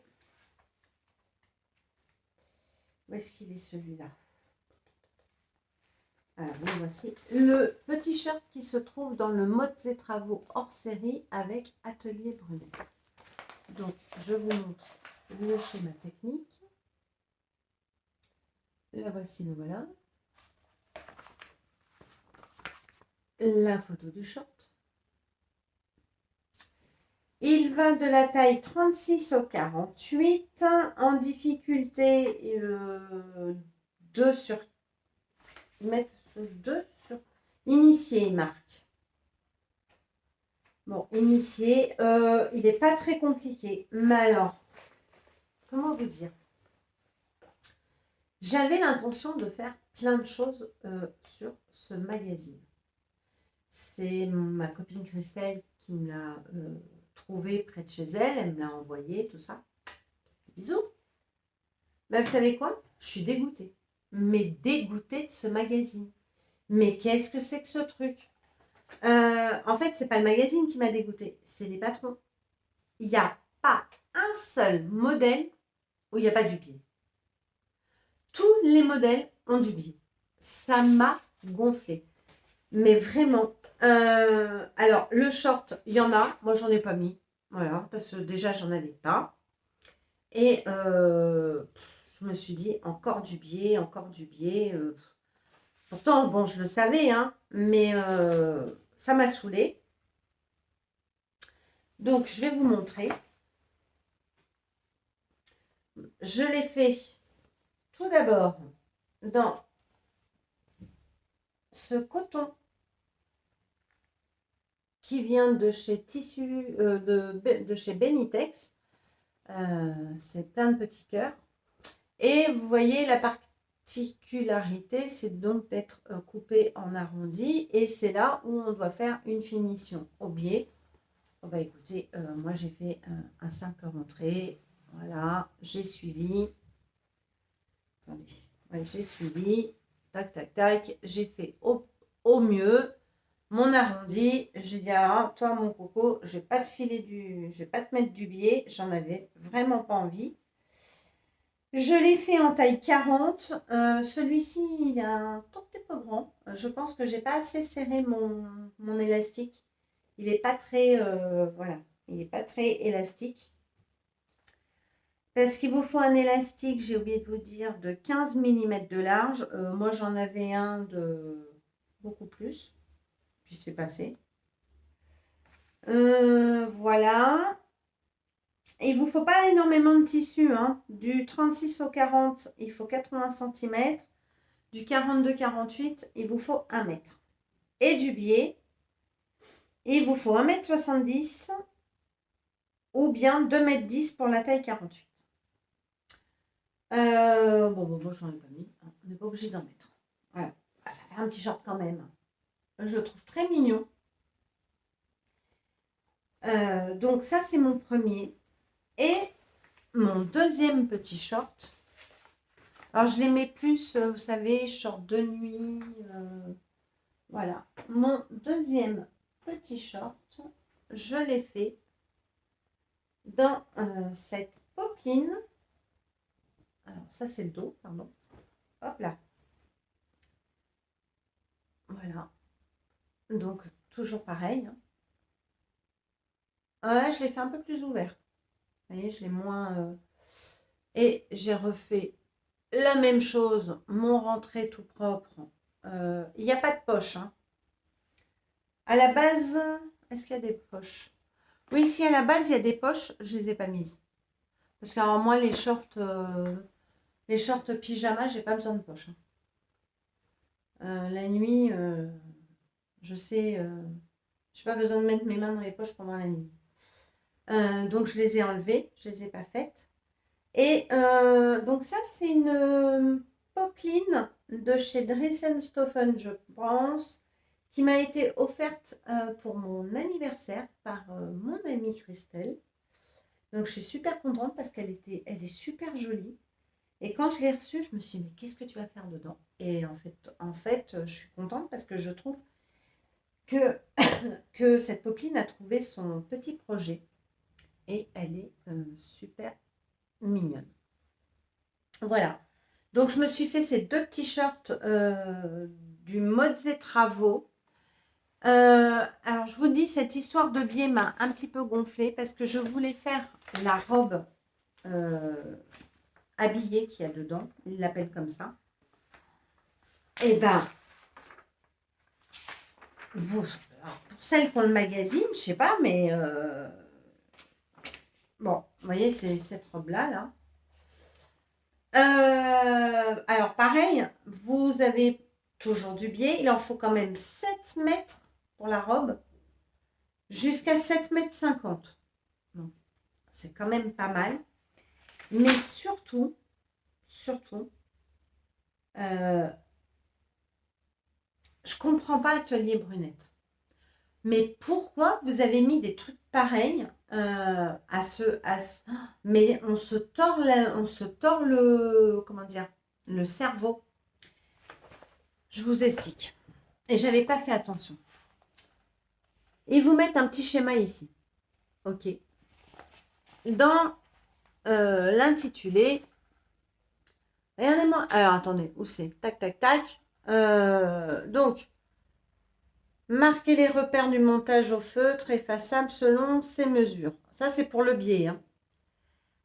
Où est-ce qu'il est celui-là? Alors, le voici. Le petit shirt qui se trouve dans le mode et travaux hors série avec Atelier Brunette. Donc, je vous montre le schéma technique. La voici, le voilà. La photo du short. Il va de la taille 36 au 48, en difficulté 2 sur... Mettre 2 sur... Initié, il marque. Bon, initié, il n'est pas très compliqué. Mais alors, comment vous dire? J'avais l'intention de faire plein de choses sur ce magazine. C'est ma copine Christelle qui me l'a trouvé près de chez elle. Elle me l'a envoyé, tout ça. Bisous. Vous savez quoi? Je suis dégoûtée. Mais dégoûtée de ce magazine. Mais qu'est-ce que c'est que ce truc? En fait, c'est pas le magazine qui m'a dégoûtée, c'est les patrons. Il n'y a pas un seul modèle où il n'y a pas du biais. Tous les modèles ont du biais. Ça m'a gonflé. Mais vraiment. Alors, le short, il y en a. Moi, j'en ai pas mis. Voilà, parce que déjà, j'en avais pas. Et je me suis dit, encore du biais, encore du biais. Pourtant, bon, je le savais, hein, mais ça m'a saoulée. Donc, je vais vous montrer. Je l'ai fait tout d'abord dans ce coton qui vient de chez Tissu, de chez Benitex. C'est plein de petits cœurs. Et vous voyez, la particularité, c'est donc d'être coupé en arrondi. Et c'est là où on doit faire une finition au biais. Oh bah écoutez, moi j'ai fait un simple rentrée. Voilà, j'ai suivi. Attendez, ouais, j'ai suivi. Tac, tac, tac. J'ai fait au mieux mon arrondi. J'ai dit, ah, toi mon coco, je vais pas je vais pas te mettre du biais. J'en avais vraiment pas envie. Je l'ai fait en taille 40. Celui-ci, il est un tout petit peu grand. Je pense que j'ai pas assez serré mon élastique. Il n'est pas très, voilà, il n'est pas très élastique. Parce qu'il vous faut un élastique, j'ai oublié de vous dire, de 15 mm de large. Moi, j'en avais un de beaucoup plus. Puis c'est passé. Voilà. Il ne vous faut pas énormément de tissu. Hein. Du 36 au 40, il faut 80 cm. Du 42-48, il vous faut 1 mètre. Et du biais, il vous faut 1,70 m ou bien 2,10 m pour la taille 48. Bon, j'en ai pas mis. On n'est pas obligé d'en mettre. Voilà. Ah, ça fait un petit short quand même. Je le trouve très mignon. Donc ça, c'est mon premier. Et mon deuxième petit short. Alors, je les mets plus, vous savez, short de nuit. Voilà. Mon deuxième petit short, je l'ai fait dans cette popeline. Alors, ça, c'est le dos, pardon. Hop là. Voilà. Donc, toujours pareil. Ouais, je l'ai fait un peu plus ouvert. Vous voyez, je l'ai moins... Et j'ai refait la même chose. Mon rentré tout propre. Il n'y a pas de poche. Hein. À la base, est-ce qu'il y a des poches? Oui, si à la base, il y a des poches, je ne les ai pas mises. Parce que alors, moi, les shorts pyjama, j'ai pas besoin de poche. La nuit, je sais, j'ai pas besoin de mettre mes mains dans les poches pendant la nuit. Donc je les ai enlevées, je les ai pas faites. Et donc ça, c'est une popeline de chez Dressenstoffen, je pense, qui m'a été offerte pour mon anniversaire par mon amie Christelle. Donc je suis super contente parce elle est super jolie. Et quand je l'ai reçue, je me suis dit, mais qu'est-ce que tu vas faire dedans? Et en fait, je suis contente parce que je trouve que cette popeline a trouvé son petit projet. Et elle est super mignonne. Voilà. Donc, je me suis fait ces deux petits shorts du Mozze Travo. Alors, je vous dis, cette histoire de biais m'a un petit peu gonflée parce que je voulais faire la robe habillée qu'il y a dedans. Ils l'appellent comme ça. Et ben, pour celles qui ont le magazine, je sais pas, mais bon, vous voyez, c'est cette robe-là, là. Alors, pareil, vous avez toujours du biais. Il en faut quand même 7 mètres pour la robe, jusqu'à 7,50 m. Donc, c'est quand même pas mal. Mais surtout, je comprends pas Atelier Brunette. Mais pourquoi vous avez mis des trucs pareils mais on se tord le, comment dire, le cerveau. Je vous explique. Et j'avais pas fait attention. Ils vous mettent un petit schéma ici. Ok. Dans l'intitulé, regardez-moi. Alors attendez, où c'est? Tac, tac, tac. Donc, marquez les repères du montage au feutre effaçable selon ses mesures. Ça, c'est pour le biais. Hein.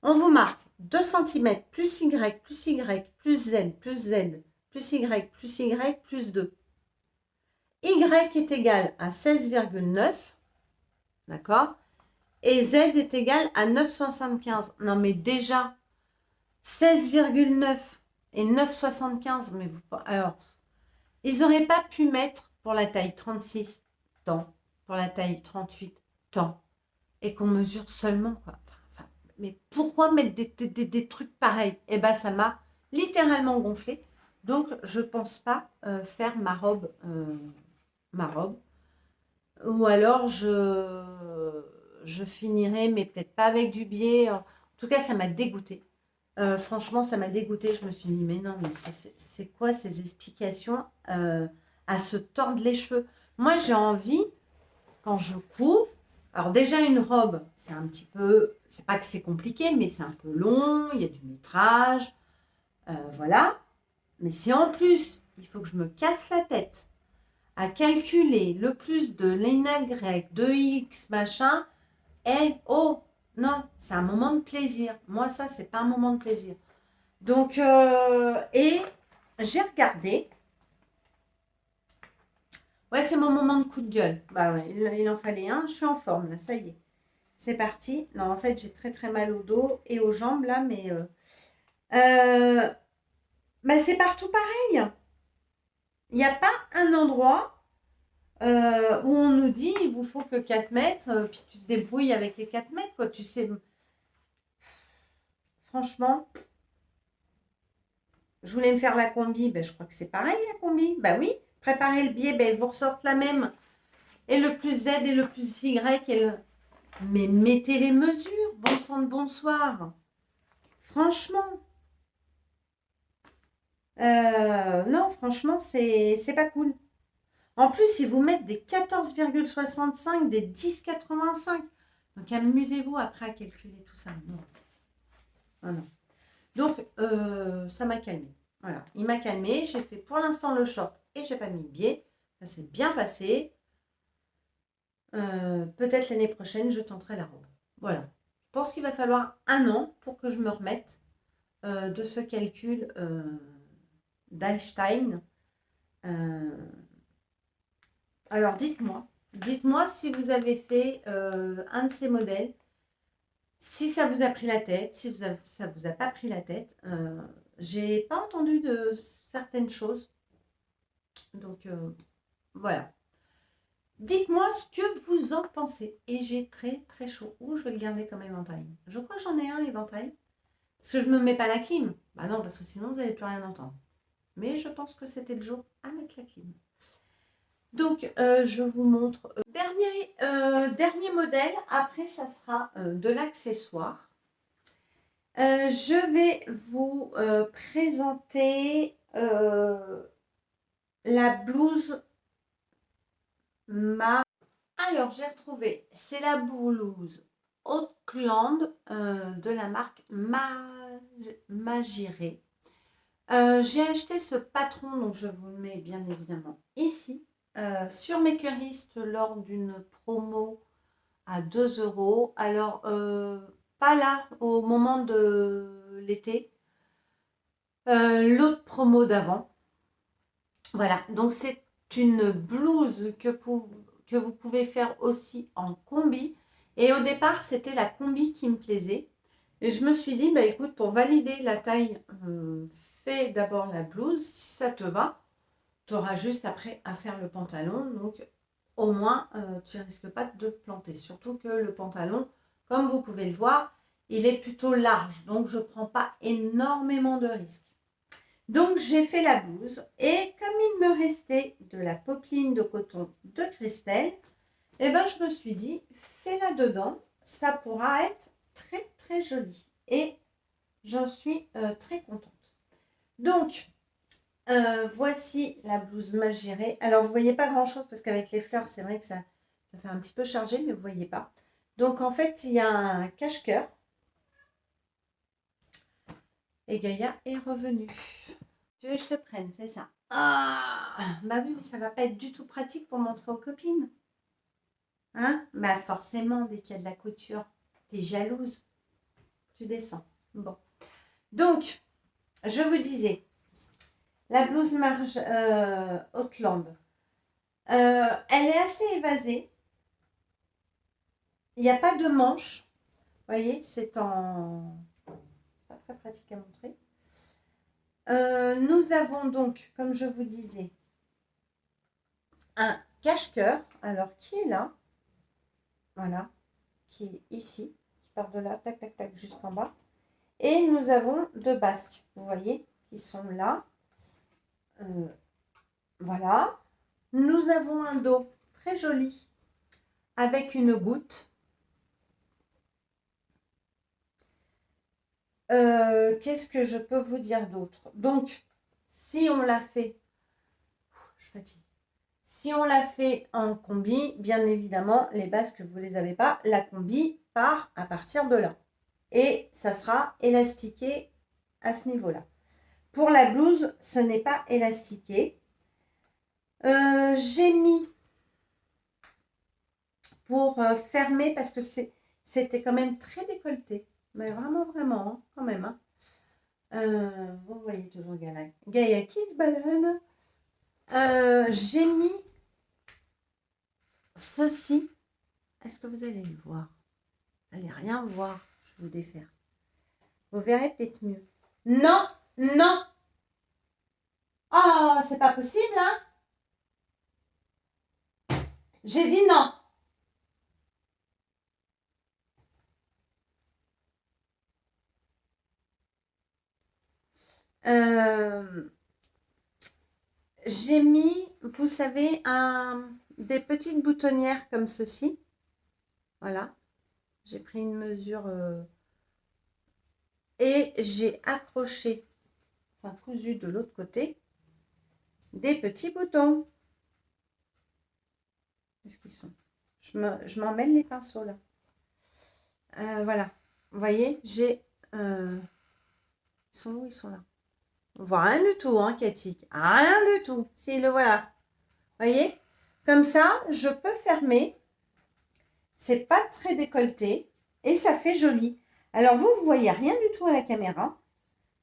On vous marque 2 cm plus Y, plus Y, plus Z, plus Z, plus Y, plus Y, plus 2. Y est égal à 16,9, d'accord? Et Z est égal à 9,75. Non, mais déjà, 16,9 et 9,75, mais vous, alors, ils n'auraient pas pu mettre pour la taille 36 tant, pour la taille 38 tant, et qu'on mesure seulement, quoi. Enfin, mais pourquoi mettre des trucs pareils? Eh bien, ça m'a littéralement gonflé. Donc, je ne pense pas faire ma robe. Ou alors, je finirai, mais peut-être pas avec du biais. En tout cas, ça m'a dégoûté. Franchement, ça m'a dégoûté. Je me suis dit, mais non, mais c'est quoi ces explications à se tordre les cheveux? Moi, j'ai envie, quand je couds, alors déjà une robe, c'est un petit peu, c'est pas que c'est compliqué, mais c'est un peu long, il y a du métrage, voilà. Mais si en plus, il faut que je me casse la tête à calculer le plus de l'Y, de X, machin, et oh, non, c'est un moment de plaisir. Moi, ça, c'est pas un moment de plaisir. Donc, et j'ai regardé. Ouais, c'est mon moment de coup de gueule. Bah ouais, il en fallait un. Je suis en forme, là, ça y est. C'est parti. Non, en fait, j'ai très très mal au dos et aux jambes, là, mais bah, c'est partout pareil. Il n'y a pas un endroit où on nous dit il vous faut que 4 mètres, puis tu te débrouilles avec les 4 mètres, quoi. Tu sais, franchement, je voulais me faire la combi, ben, je crois que c'est pareil la combi. Bah oui, préparer le billet, ben, ils vous ressortent la même. Et le plus Z et le plus Y. Mais mettez les mesures, bon sang de bonsoir. Franchement. Non, franchement, c'est pas cool. En plus, ils vous mettent des 14,65, des 10,85. Donc, amusez-vous après à calculer tout ça. Non. Ah non. Donc, ça m'a calmé. Voilà, il m'a calmé. J'ai fait pour l'instant le short et j'ai pas mis le biais. Ça s'est bien passé. Peut-être l'année prochaine, je tenterai la robe. Voilà. Je pense qu'il va falloir 1 an pour que je me remette de ce calcul d'Einstein. Alors, dites-moi si vous avez fait un de ces modèles, si ça vous a pris la tête, si ça vous a pas pris la tête. J'ai pas entendu de certaines choses. Donc, voilà. Dites-moi ce que vous en pensez. Et j'ai très très chaud. Ou je vais le garder comme éventail. Je crois que j'en ai un éventail. Parce que je ne me mets pas la clim. Bah non, parce que sinon vous n'allez plus rien entendre. Mais je pense que c'était le jour à mettre la clim. Donc, je vous montre. Dernier modèle. Après, ça sera de l'accessoire. Je vais vous présenter la blouse Alors, j'ai retrouvé, c'est la blouse Auckland de la marque Magiré. J'ai acheté ce patron, donc je vous le mets bien évidemment ici, sur Makerist lors d'une promo à 2 €. Alors, pas là, au moment de l'été, l'autre promo d'avant. Voilà, donc c'est une blouse que vous pouvez faire aussi en combi. Et au départ, c'était la combi qui me plaisait. Et je me suis dit, bah écoute, pour valider la taille, fais d'abord la blouse. Si ça te va, tu auras juste après à faire le pantalon. Donc, au moins, tu ne risques pas de te planter. Surtout que le pantalon, comme vous pouvez le voir, il est plutôt large. Donc, je ne prends pas énormément de risques. Donc, j'ai fait la blouse et comme il me restait de la popeline de coton de Christelle, eh ben, je me suis dit, fais-la dedans, ça pourra être très, très joli. Et j'en suis très contente. Donc, voici la blouse Magiré. Alors, vous ne voyez pas grand-chose parce qu'avec les fleurs, c'est vrai que ça fait un petit peu chargé, mais vous ne voyez pas. Donc, en fait, il y a un cache-cœur. Et Gaïa est revenue. Tu veux que je te prenne, c'est ça? Ah, bah oui, mais ça va pas être du tout pratique pour montrer aux copines. Hein? Bah forcément, dès qu'il y a de la couture, t'es jalouse. Tu descends. Bon. Donc, je vous disais, La blouse Marge Outland. Elle est assez évasée. Il n'y a pas de manche. Vous voyez, c'est en... pas très pratique à montrer. Nous avons donc, comme je vous disais, un cache-cœur. Alors, qui est là? Voilà, qui est ici, qui part de là, tac, tac, tac, jusqu'en bas. Et nous avons deux basques, vous voyez, qui sont là. Voilà. Nous avons un dos très joli avec une goutte. Qu'est-ce que je peux vous dire d'autre? Donc, si on l'a fait, je fatigue. Si on l'a fait en combi, bien évidemment, les basques, vous ne les avez pas. La combi part à partir de là. Et ça sera élastiqué à ce niveau-là. Pour la blouse, ce n'est pas élastiqué. J'ai mis pour fermer parce que c'était quand même très décolleté. Mais vraiment, vraiment, hein, quand même. Hein. Vous voyez toujours Gaïa qui se balade. J'ai mis ceci. Est-ce que vous allez le voir? Vous n'allez rien voir. Je vais vous défaire. Vous verrez peut-être mieux. Non, non. Oh, c'est pas possible, hein? J'ai dit non. J'ai mis, vous savez, des petites boutonnières comme ceci. Voilà. J'ai pris une mesure et j'ai accroché, enfin cousu de l'autre côté, des petits boutons. Qu'est-ce qu'ils sont? Je m'emmène les pinceaux là. Voilà. Vous voyez, j'ai... ils sont où? Ils sont là. On voit rien du tout, hein, Cathy. Rien du tout. Si, le voilà. Vous voyez? Comme ça, je peux fermer. C'est pas très décolleté et ça fait joli. Alors vous voyez rien du tout à la caméra,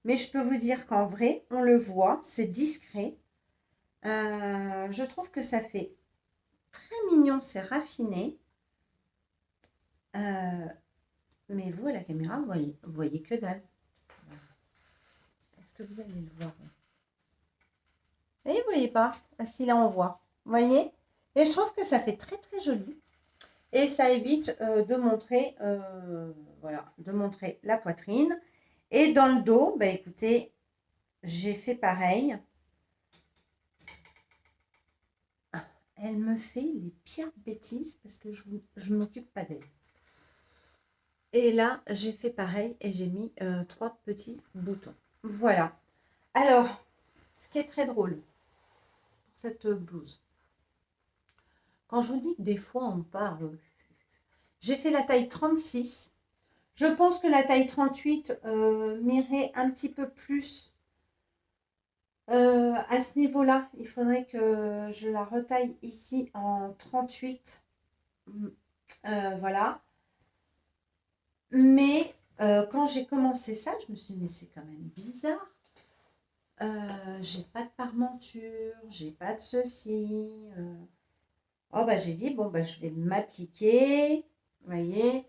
mais je peux vous dire qu'en vrai, on le voit, c'est discret. Je trouve que ça fait très mignon, c'est raffiné. Mais vous, à la caméra, vous voyez que dalle. Est-ce que vous allez le voir? Et vous voyez pas? Ah si, là on voit. Vous voyez? Et je trouve que ça fait très très joli. Et ça évite de montrer, voilà, de montrer la poitrine. Et dans le dos, bah, écoutez, j'ai fait pareil. Elle me fait les pires bêtises parce que je ne m'occupe pas d'elle. Et là, j'ai fait pareil et j'ai mis 3 petits boutons. Voilà. Alors, ce qui est très drôle pour cette blouse, quand je vous dis que des fois on parle, j'ai fait la taille 36. Je pense que la taille 38 m'irait un petit peu plus à ce niveau-là. Il faudrait que je la retaille ici en 38. Voilà. Mais quand j'ai commencé ça, je me suis dit, mais c'est quand même bizarre. J'ai pas de parmenture, j'ai pas de ceci. Oh, bah, j'ai dit, bon, bah, je vais m'appliquer. Vous voyez,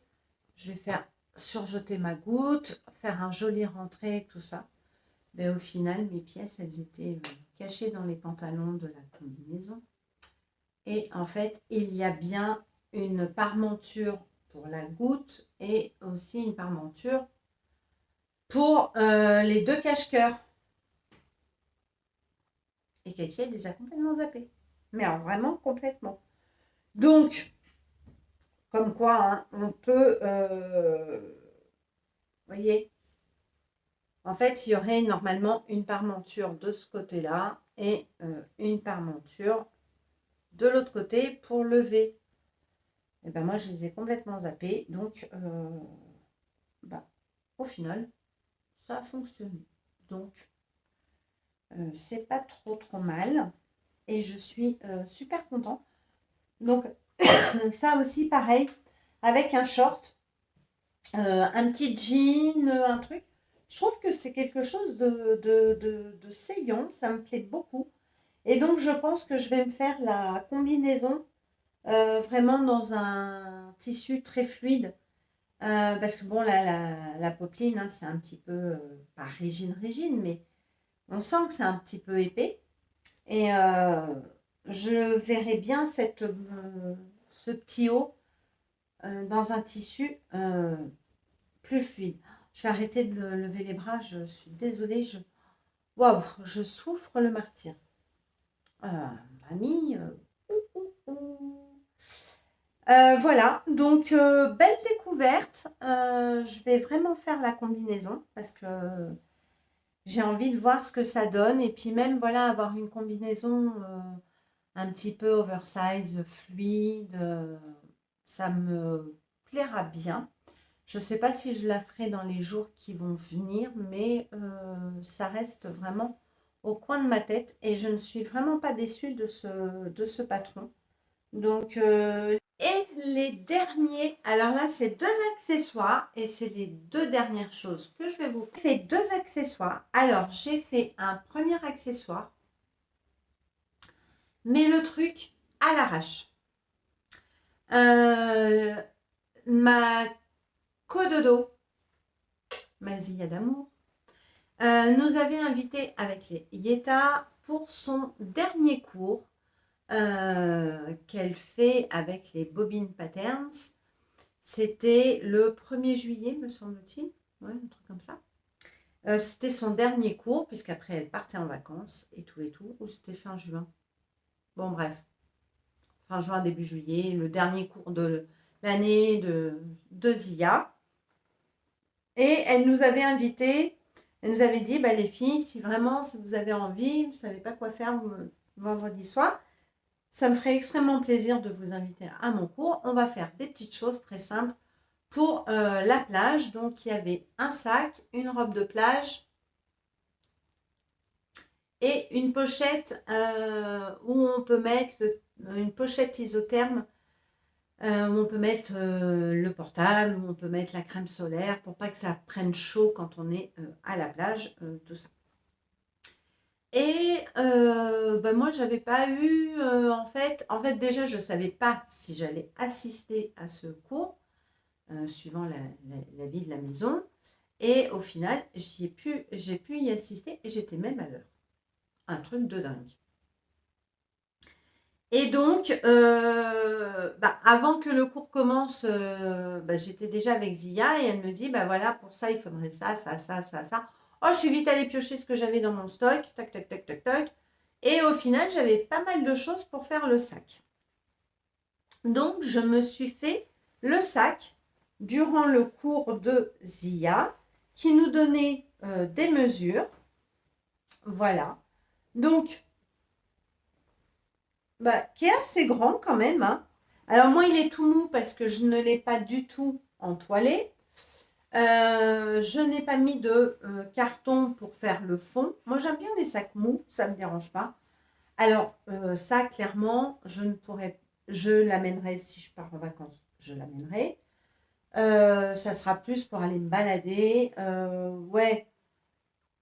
je vais faire surjeter ma goutte, faire un joli rentré, tout ça. Mais au final, mes pièces, elles étaient cachées dans les pantalons de la combinaison. Et en fait, il y a bien une parmenture pour la goutte et aussi une parmenture pour les deux cache-cœurs. Et Katie, elle les a complètement zappés. Mais alors vraiment complètement. Donc, comme quoi, hein, on peut... voyez, en fait, il y aurait normalement une parmenture de ce côté-là et une parmenture de l'autre côté pour lever. Et ben moi, je les ai complètement zappés. Donc, bah, au final, ça a fonctionné. Donc, c'est pas trop mal. Et je suis super contente. Donc, ça aussi, pareil, avec un short, un petit jean, un truc. Je trouve que c'est quelque chose de saillant, ça me plaît beaucoup. Et donc, je pense que je vais me faire la combinaison vraiment dans un tissu très fluide. Parce que bon, la popeline, hein, c'est un petit peu, pas régine, mais on sent que c'est un petit peu épais. Et je verrais bien ce petit haut dans un tissu plus fluide. Je vais arrêter de lever les bras, je suis désolée. Waouh, je souffre le martyre. Mamie, voilà, donc belle découverte. Je vais vraiment faire la combinaison parce que j'ai envie de voir ce que ça donne. Et puis même, voilà, avoir une combinaison un petit peu oversize, fluide, ça me plaira bien. Je ne sais pas si je la ferai dans les jours qui vont venir, mais ça reste vraiment au coin de ma tête et je ne suis vraiment pas déçue de ce patron. Donc, et les derniers, alors là, c'est deux accessoires et c'est les deux dernières choses que je vais vous faire. J'ai fait deux accessoires. Alors, j'ai fait un premier accessoire, mais le truc à l'arrache. Ma cododo, ma Zia d'amour, nous avait invité avec les Yeta pour son dernier cours qu'elle fait avec les Bobbin Patterns. C'était le 1er juillet, me semble-t-il. Ouais, un truc comme ça. C'était son dernier cours, puisqu'après elle partait en vacances et tout, ou c'était fin juin. Bon, bref. Fin juin, début juillet, le dernier cours de l'année de Zia. Et elle nous avait invités, elle nous avait dit, bah, les filles, si vraiment si vous avez envie, vous ne savez pas quoi faire vendredi soir, ça me ferait extrêmement plaisir de vous inviter à mon cours. On va faire des petites choses très simples pour la plage. Donc, il y avait un sac, une robe de plage et une pochette où on peut mettre une pochette isotherme où on peut mettre le portable, où on peut mettre la crème solaire pour pas que ça prenne chaud quand on est à la plage, tout ça. Et moi, j'avais pas eu, en fait, déjà, je savais pas si j'allais assister à ce cours, suivant la vie de la maison. Et au final, j'ai pu y assister et j'étais même à l'heure. Un truc de dingue. Et donc, avant que le cours commence, j'étais déjà avec Zia et elle me dit, voilà, pour ça, il faudrait ça, ça, ça, ça, ça. Oh, je suis vite allée piocher ce que j'avais dans mon stock, tac, tac, tac, tac, tac. Et au final, j'avais pas mal de choses pour faire le sac. Donc, je me suis fait le sac durant le cours de Zia qui nous donnait des mesures. Voilà. Donc, qui est assez grand quand même. Hein. Alors, moi, il est tout mou parce que je ne l'ai pas du tout entoilé. Je n'ai pas mis de carton pour faire le fond. Moi, j'aime bien les sacs mous, ça ne me dérange pas. Alors, ça, clairement, je l'amènerai si je pars en vacances, je l'amènerai. Ça sera plus pour aller me balader. Ouais,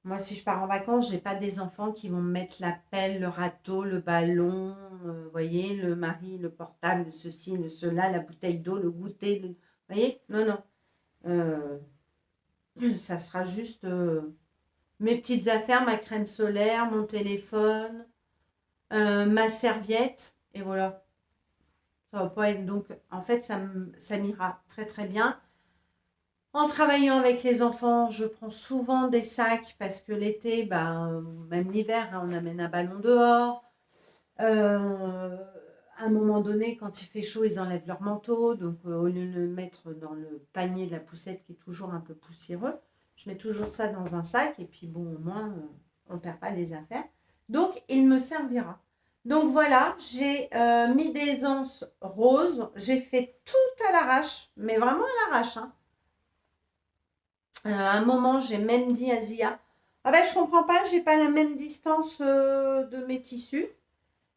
moi, si je pars en vacances, j'ai pas des enfants qui vont me mettre la pelle, le râteau, le ballon, vous voyez, le mari, le portable, le ceci, le cela, la bouteille d'eau, le goûter. Vous voyez? Non, non. Ça sera juste mes petites affaires, ma crème solaire, mon téléphone, ma serviette, et voilà. Ça va pas être donc, en fait, ça m'ira très très bien. En travaillant avec les enfants, je prends souvent des sacs parce que l'été, même l'hiver, hein, on amène un ballon dehors. À un moment donné, quand il fait chaud, ils enlèvent leur manteau. Donc, au lieu de le mettre dans le panier de la poussette qui est toujours un peu poussiéreux, je mets toujours ça dans un sac. Et puis, bon, au moins, on ne perd pas les affaires. Donc, il me servira. Donc, voilà, j'ai mis des anses roses. J'ai fait tout à l'arrache, mais vraiment à l'arrache, hein. À un moment, j'ai même dit à Zia, ah ben je comprends pas, j'ai pas la même distance de mes tissus.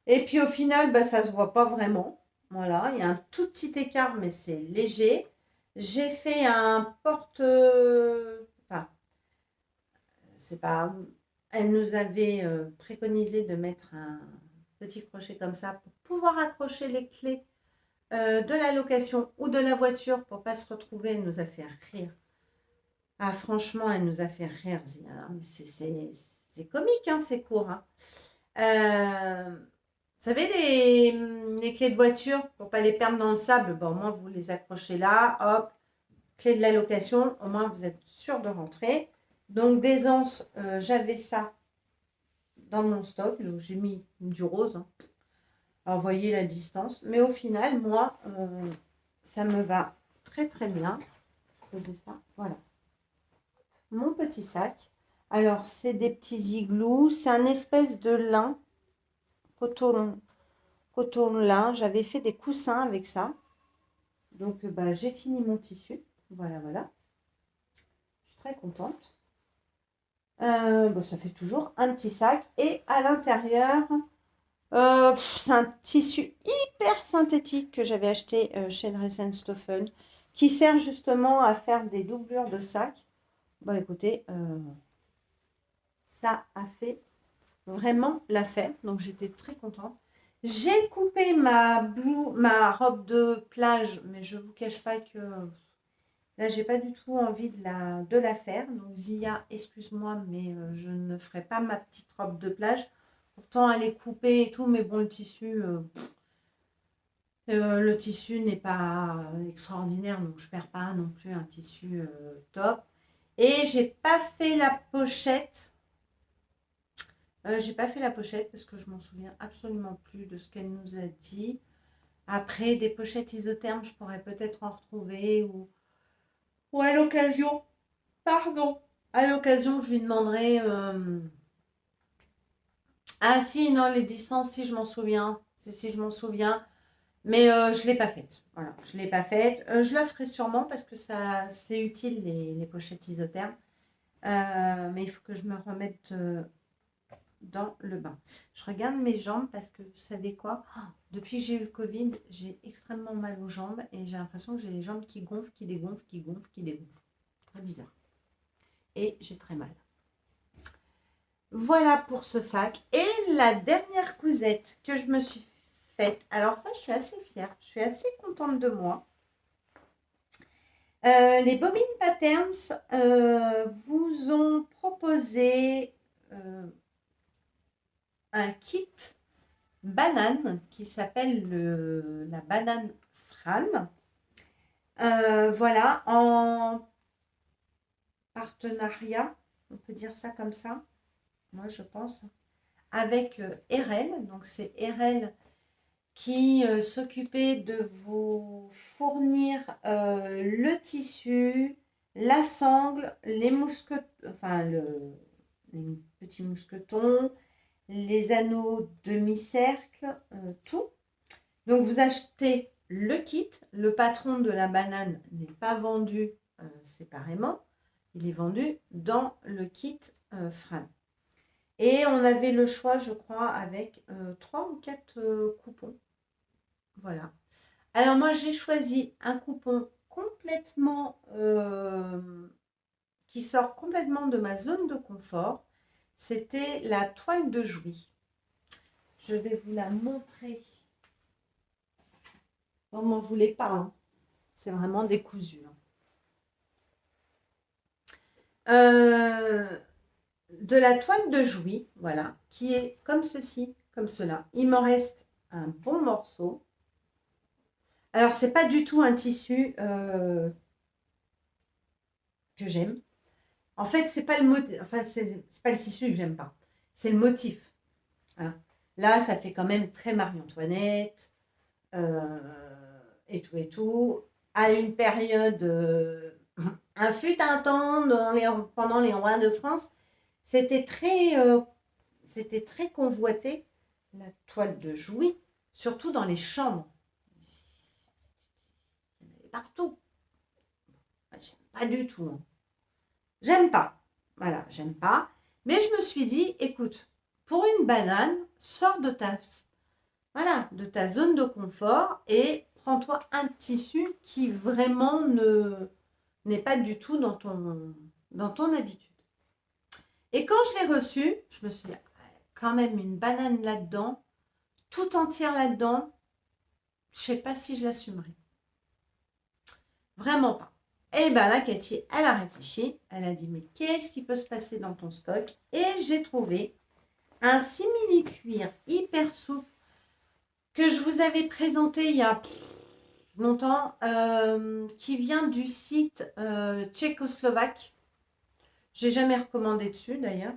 Et puis au final, ça se voit pas vraiment. Voilà, il y a un tout petit écart, mais c'est léger. J'ai fait un c'est pas... Elle nous avait préconisé de mettre un petit crochet comme ça pour pouvoir accrocher les clés de la location ou de la voiture pour ne pas se retrouver. Elle nous a fait rire. Ah, franchement, elle nous a fait rire, Zia. C'est comique, hein, ces cours. Hein. Vous savez, les clés de voiture, pour ne pas les perdre dans le sable, bon, au moins vous les accrochez là, hop, clé de la location, au moins vous êtes sûr de rentrer. Donc, des anses, j'avais ça dans mon stock, donc j'ai mis du rose. Hein. Alors, vous voyez la distance. Mais au final, moi, ça me va très très bien. Je faisais ça, voilà. Mon petit sac. Alors, c'est des petits igloos. C'est un espèce de lin, coton lin. J'avais fait des coussins avec ça. Donc, bah, j'ai fini mon tissu. Voilà, voilà. Je suis très contente. Bon, ça fait toujours un petit sac. Et à l'intérieur, c'est un tissu hyper synthétique que j'avais acheté chez Dress & Stoffeln qui sert justement à faire des doublures de sacs. Bon, écoutez, ça a fait vraiment l'affaire. Donc, j'étais très contente. J'ai coupé ma robe de plage, mais je ne vous cache pas que là, j'ai pas du tout envie de la faire. Donc, Zia, excuse-moi, mais je ne ferai pas ma petite robe de plage. Pourtant, elle est coupée et tout, mais bon, le tissu n'est pas extraordinaire, donc je ne perds pas non plus un tissu top. Et j'ai pas fait la pochette. J'ai pas fait la pochette parce que je m'en souviens absolument plus de ce qu'elle nous a dit. Après, des pochettes isothermes, je pourrais peut-être en retrouver ou à l'occasion. Pardon. À l'occasion, je lui demanderai. Ah si, non, les distances, si je m'en souviens. Si je m'en souviens. Mais je ne l'ai pas faite. Voilà, je ne l'ai pas faite. Je la ferai sûrement parce que ça, c'est utile, les pochettes isothermes. Mais il faut que je me remette dans le bain. Je regarde mes jambes parce que vous savez quoi? Depuis que j'ai eu le Covid, j'ai extrêmement mal aux jambes et j'ai l'impression que j'ai les jambes qui gonflent, qui dégonflent, qui gonflent, qui dégonflent. Très bizarre. Et j'ai très mal. Voilà pour ce sac. Et la dernière cousette que je me suis faite. Alors ça, je suis assez fière. Je suis assez contente de moi. Les Bobbin Patterns vous ont proposé un kit banane qui s'appelle la banane Fran. Voilà, en partenariat, on peut dire ça comme ça, moi je pense, avec RL. Donc c'est RL qui s'occupait de vous fournir le tissu, la sangle, les petits mousquetons, les anneaux demi-cercle, tout. Donc vous achetez le kit. Le patron de la banane n'est pas vendu séparément. Il est vendu dans le kit Fran. Et on avait le choix, je crois, avec 3 ou 4 coupons. Voilà. Alors moi, j'ai choisi un coupon complètement qui sort complètement de ma zone de confort. C'était la toile de Jouy. Je vais vous la montrer. On m'en voulait pas. Hein. C'est vraiment décousu. Hein. De la toile de Jouy, voilà, qui est comme ceci, comme cela. Il m'en reste un bon morceau. Alors, c'est pas du tout un tissu que j'aime. En fait, c'est pas c'est pas le tissu que j'aime pas. C'est le motif. Hein. Là, ça fait quand même très Marie-Antoinette et tout et tout. À une période, un fut un temps pendant les rois de France, c'était très convoité, la toile de Jouy, surtout dans les chambres. Il y en avait partout. J'aime pas du tout. Hein. J'aime pas. Voilà, j'aime pas. Mais je me suis dit, écoute, pour une banane, sors de ta zone de confort et prends-toi un tissu qui vraiment n'est pas du tout dans ton habitude. Et quand je l'ai reçu, je me suis dit, quand même une banane là-dedans, tout entière là-dedans, je ne sais pas si je l'assumerai. Vraiment pas. Et bien là, Cathy, elle a réfléchi. Elle a dit, mais qu'est-ce qui peut se passer dans ton stock? Et j'ai trouvé un simili-cuir hyper souple que je vous avais présenté il y a longtemps, qui vient du site tchécoslovaque. J'ai jamais recommandé dessus d'ailleurs.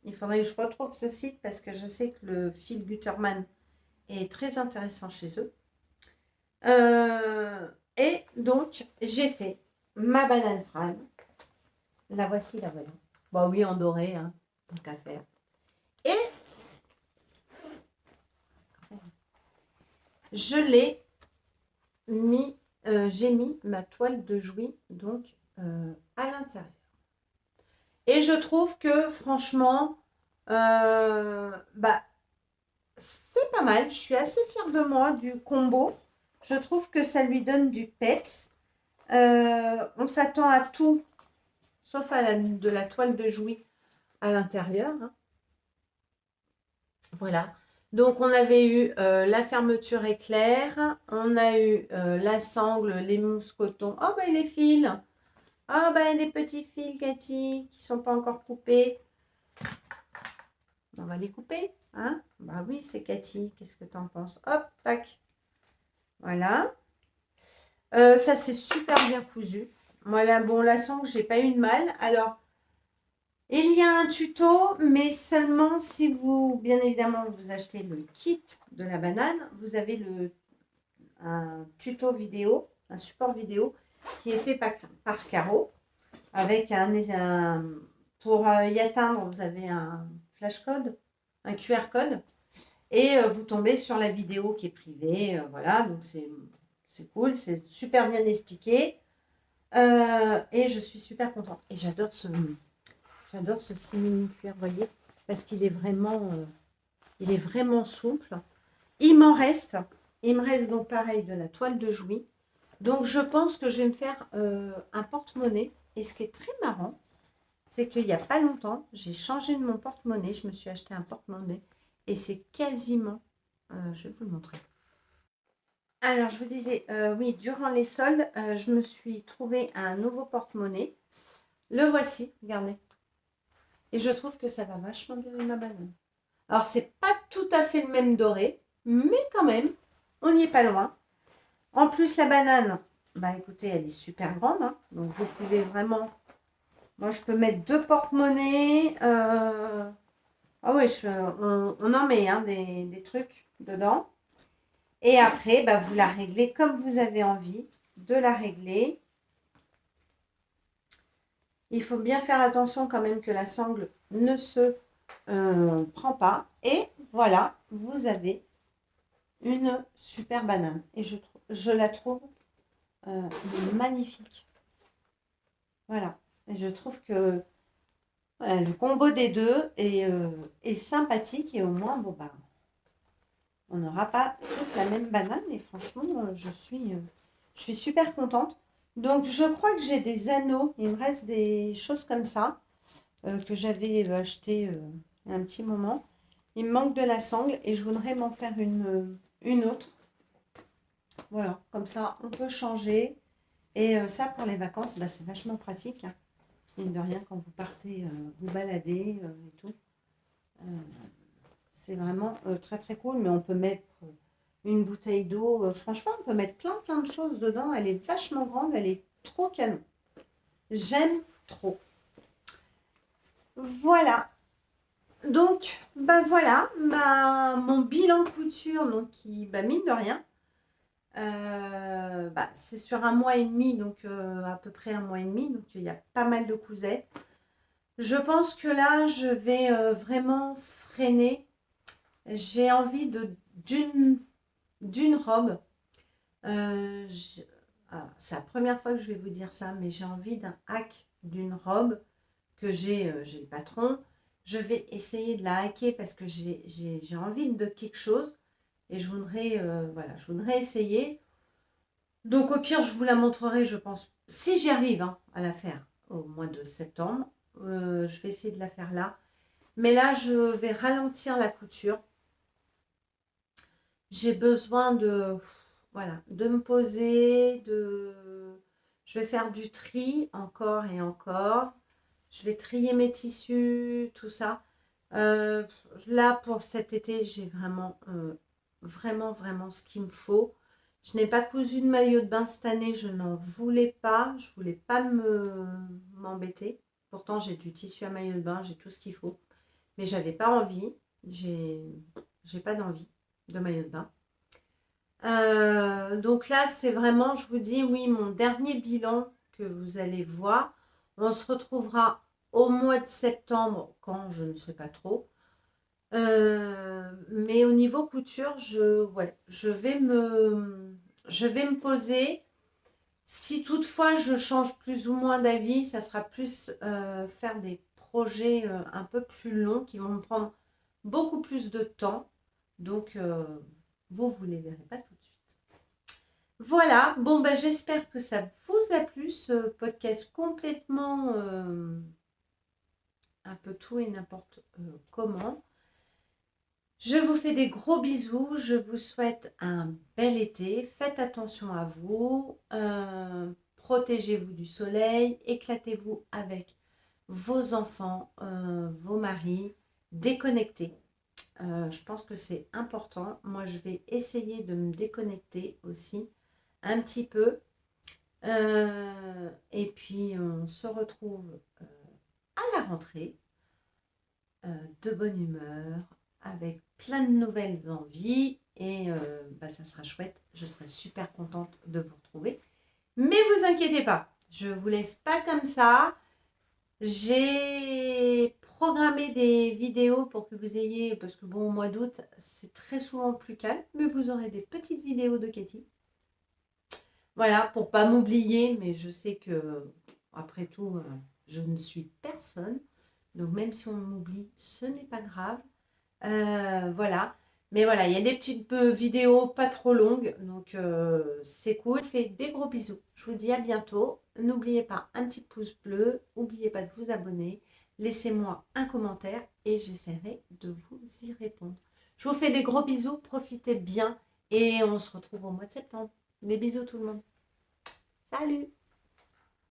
Il faudrait que je retrouve ce site parce que je sais que le fil Gutermann est très intéressant chez eux. Et donc, j'ai fait ma banane Fran. La voici, la voilà. Bon, oui, en doré, hein, tant qu'à faire. Et je l'ai mis, j'ai mis ma toile de Jouy donc à l'intérieur. Et je trouve que franchement, bah, c'est pas mal. Je suis assez fière de moi du combo. Je trouve que ça lui donne du peps. On s'attend à tout, sauf à de la toile de Jouy à l'intérieur. Hein. Voilà. Donc, on avait eu la fermeture éclair. On a eu la sangle, les mousses coton. Oh, bah, les fils. Oh, bah, les petits fils, Cathy, qui ne sont pas encore coupés. On va les couper. Hein? Bah oui, c'est Cathy. Qu'est-ce que tu en penses? Hop, tac. Voilà. Ça, c'est super bien cousu. Voilà, bon, la sangle, j'ai pas eu de mal. Alors, il y a un tuto, mais seulement si vous, bien évidemment, vous achetez le kit de la banane, vous avez un tuto vidéo, un support vidéo qui est fait par Caro, avec pour y atteindre, vous avez un flash code, un QR code, et vous tombez sur la vidéo qui est privée, voilà, donc c'est cool, c'est super bien expliqué, et je suis super contente, et j'adore ce simili cuir, vous voyez, parce qu'il est vraiment souple. Il me reste donc pareil de la toile de Jouy. Donc je pense que je vais me faire un porte-monnaie. Et ce qui est très marrant, c'est qu'il n'y a pas longtemps, j'ai changé de mon porte-monnaie. Je me suis acheté un porte-monnaie. Et c'est quasiment... je vais vous le montrer. Alors je vous disais, oui, durant les soldes, je me suis trouvé un nouveau porte-monnaie. Le voici, regardez. Et je trouve que ça va vachement bien avec ma banane. Alors, c'est pas tout à fait le même doré, mais quand même, on n'y est pas loin. En plus, la banane, bah écoutez, elle est super grande. Hein, donc, vous pouvez vraiment... Moi, je peux mettre 2 porte-monnaies. Ah oui, on en met hein, des trucs dedans. Et après, bah, vous la réglez comme vous avez envie de la régler. Il faut bien faire attention quand même que la sangle ne se prend pas. Et voilà, vous avez une super banane. Et je la trouve magnifique. Voilà. Et je trouve que voilà, le combo des deux est sympathique. Et au moins, bon, bah, on n'aura pas toute la même banane. Et franchement, je suis super contente. Donc, je crois que j'ai des anneaux. Il me reste des choses comme ça que j'avais acheté il y a un petit moment. Il me manque de la sangle et je voudrais m'en faire une autre. Voilà, comme ça, on peut changer. Et ça, pour les vacances, bah, c'est vachement pratique. Hein. Mine de rien, quand vous partez vous balader et tout. C'est vraiment très, très cool. Mais on peut mettre une bouteille d'eau. Franchement, on peut mettre plein de choses dedans. Elle est vachement grande. Elle est trop canon. J'aime trop. Voilà. Donc, bah voilà, mon bilan couture, donc qui, bah, mine de rien, bah, c'est sur 1 mois et demi, donc à peu près 1 mois et demi, donc il y a pas mal de cousettes. Je pense que là, je vais vraiment freiner. J'ai envie d'une robe. C'est la première fois que je vais vous dire ça, mais j'ai envie d'un hack d'une robe que j'ai le patron. Je vais essayer de la hacker parce que j'ai envie de quelque chose et je voudrais, voilà, je voudrais essayer. Donc au pire, je vous la montrerai, je pense, si j'y arrive hein, à la faire au mois de septembre. Je vais essayer de la faire là. Mais là, je vais ralentir la couture. J'ai besoin de, voilà, de me poser, je vais faire du tri encore et encore. Je vais trier mes tissus, tout ça. Là, pour cet été, j'ai vraiment ce qu'il me faut. Je n'ai pas cousu de maillot de bain cette année, je n'en voulais pas. Je voulais pas m'embêter. Pourtant, j'ai du tissu à maillot de bain, j'ai tout ce qu'il faut. Mais j'avais pas envie. J'ai pas d'envie de maillot de bain. Donc là, c'est vraiment, je vous dis, oui, mon dernier bilan que vous allez voir. On se retrouvera au mois de septembre, quand je ne sais pas trop. Mais au niveau couture, je vais me poser. Si toutefois je change plus ou moins d'avis, ça sera plus faire des projets un peu plus longs qui vont me prendre beaucoup plus de temps. Donc, vous ne les verrez pas tout de suite. Voilà, bon, ben, j'espère que ça vous a plu, ce podcast complètement un peu tout et n'importe comment. Je vous fais des gros bisous, je vous souhaite un bel été, faites attention à vous, protégez-vous du soleil, éclatez-vous avec vos enfants, vos maris, déconnectez. Je pense que c'est important. Moi, je vais essayer de me déconnecter aussi un petit peu. Et puis, on se retrouve à la rentrée, de bonne humeur, avec plein de nouvelles envies. Et ça sera chouette. Je serai super contente de vous retrouver. Mais vous inquiétez pas, je ne vous laisse pas comme ça. J'ai programmé des vidéos pour que vous ayez, parce que bon, au mois d'août, c'est très souvent plus calme, mais vous aurez des petites vidéos de Cathy. Voilà, pour pas m'oublier, mais je sais que, après tout, je ne suis personne. Donc, même si on m'oublie, ce n'est pas grave. Voilà. Mais voilà, il y a des petites vidéos pas trop longues. Donc, c'est cool. Je fais des gros bisous. Je vous dis à bientôt. N'oubliez pas un petit pouce bleu. N'oubliez pas de vous abonner. Laissez-moi un commentaire et j'essaierai de vous y répondre. Je vous fais des gros bisous. Profitez bien et on se retrouve au mois de septembre. Des bisous tout le monde. Salut!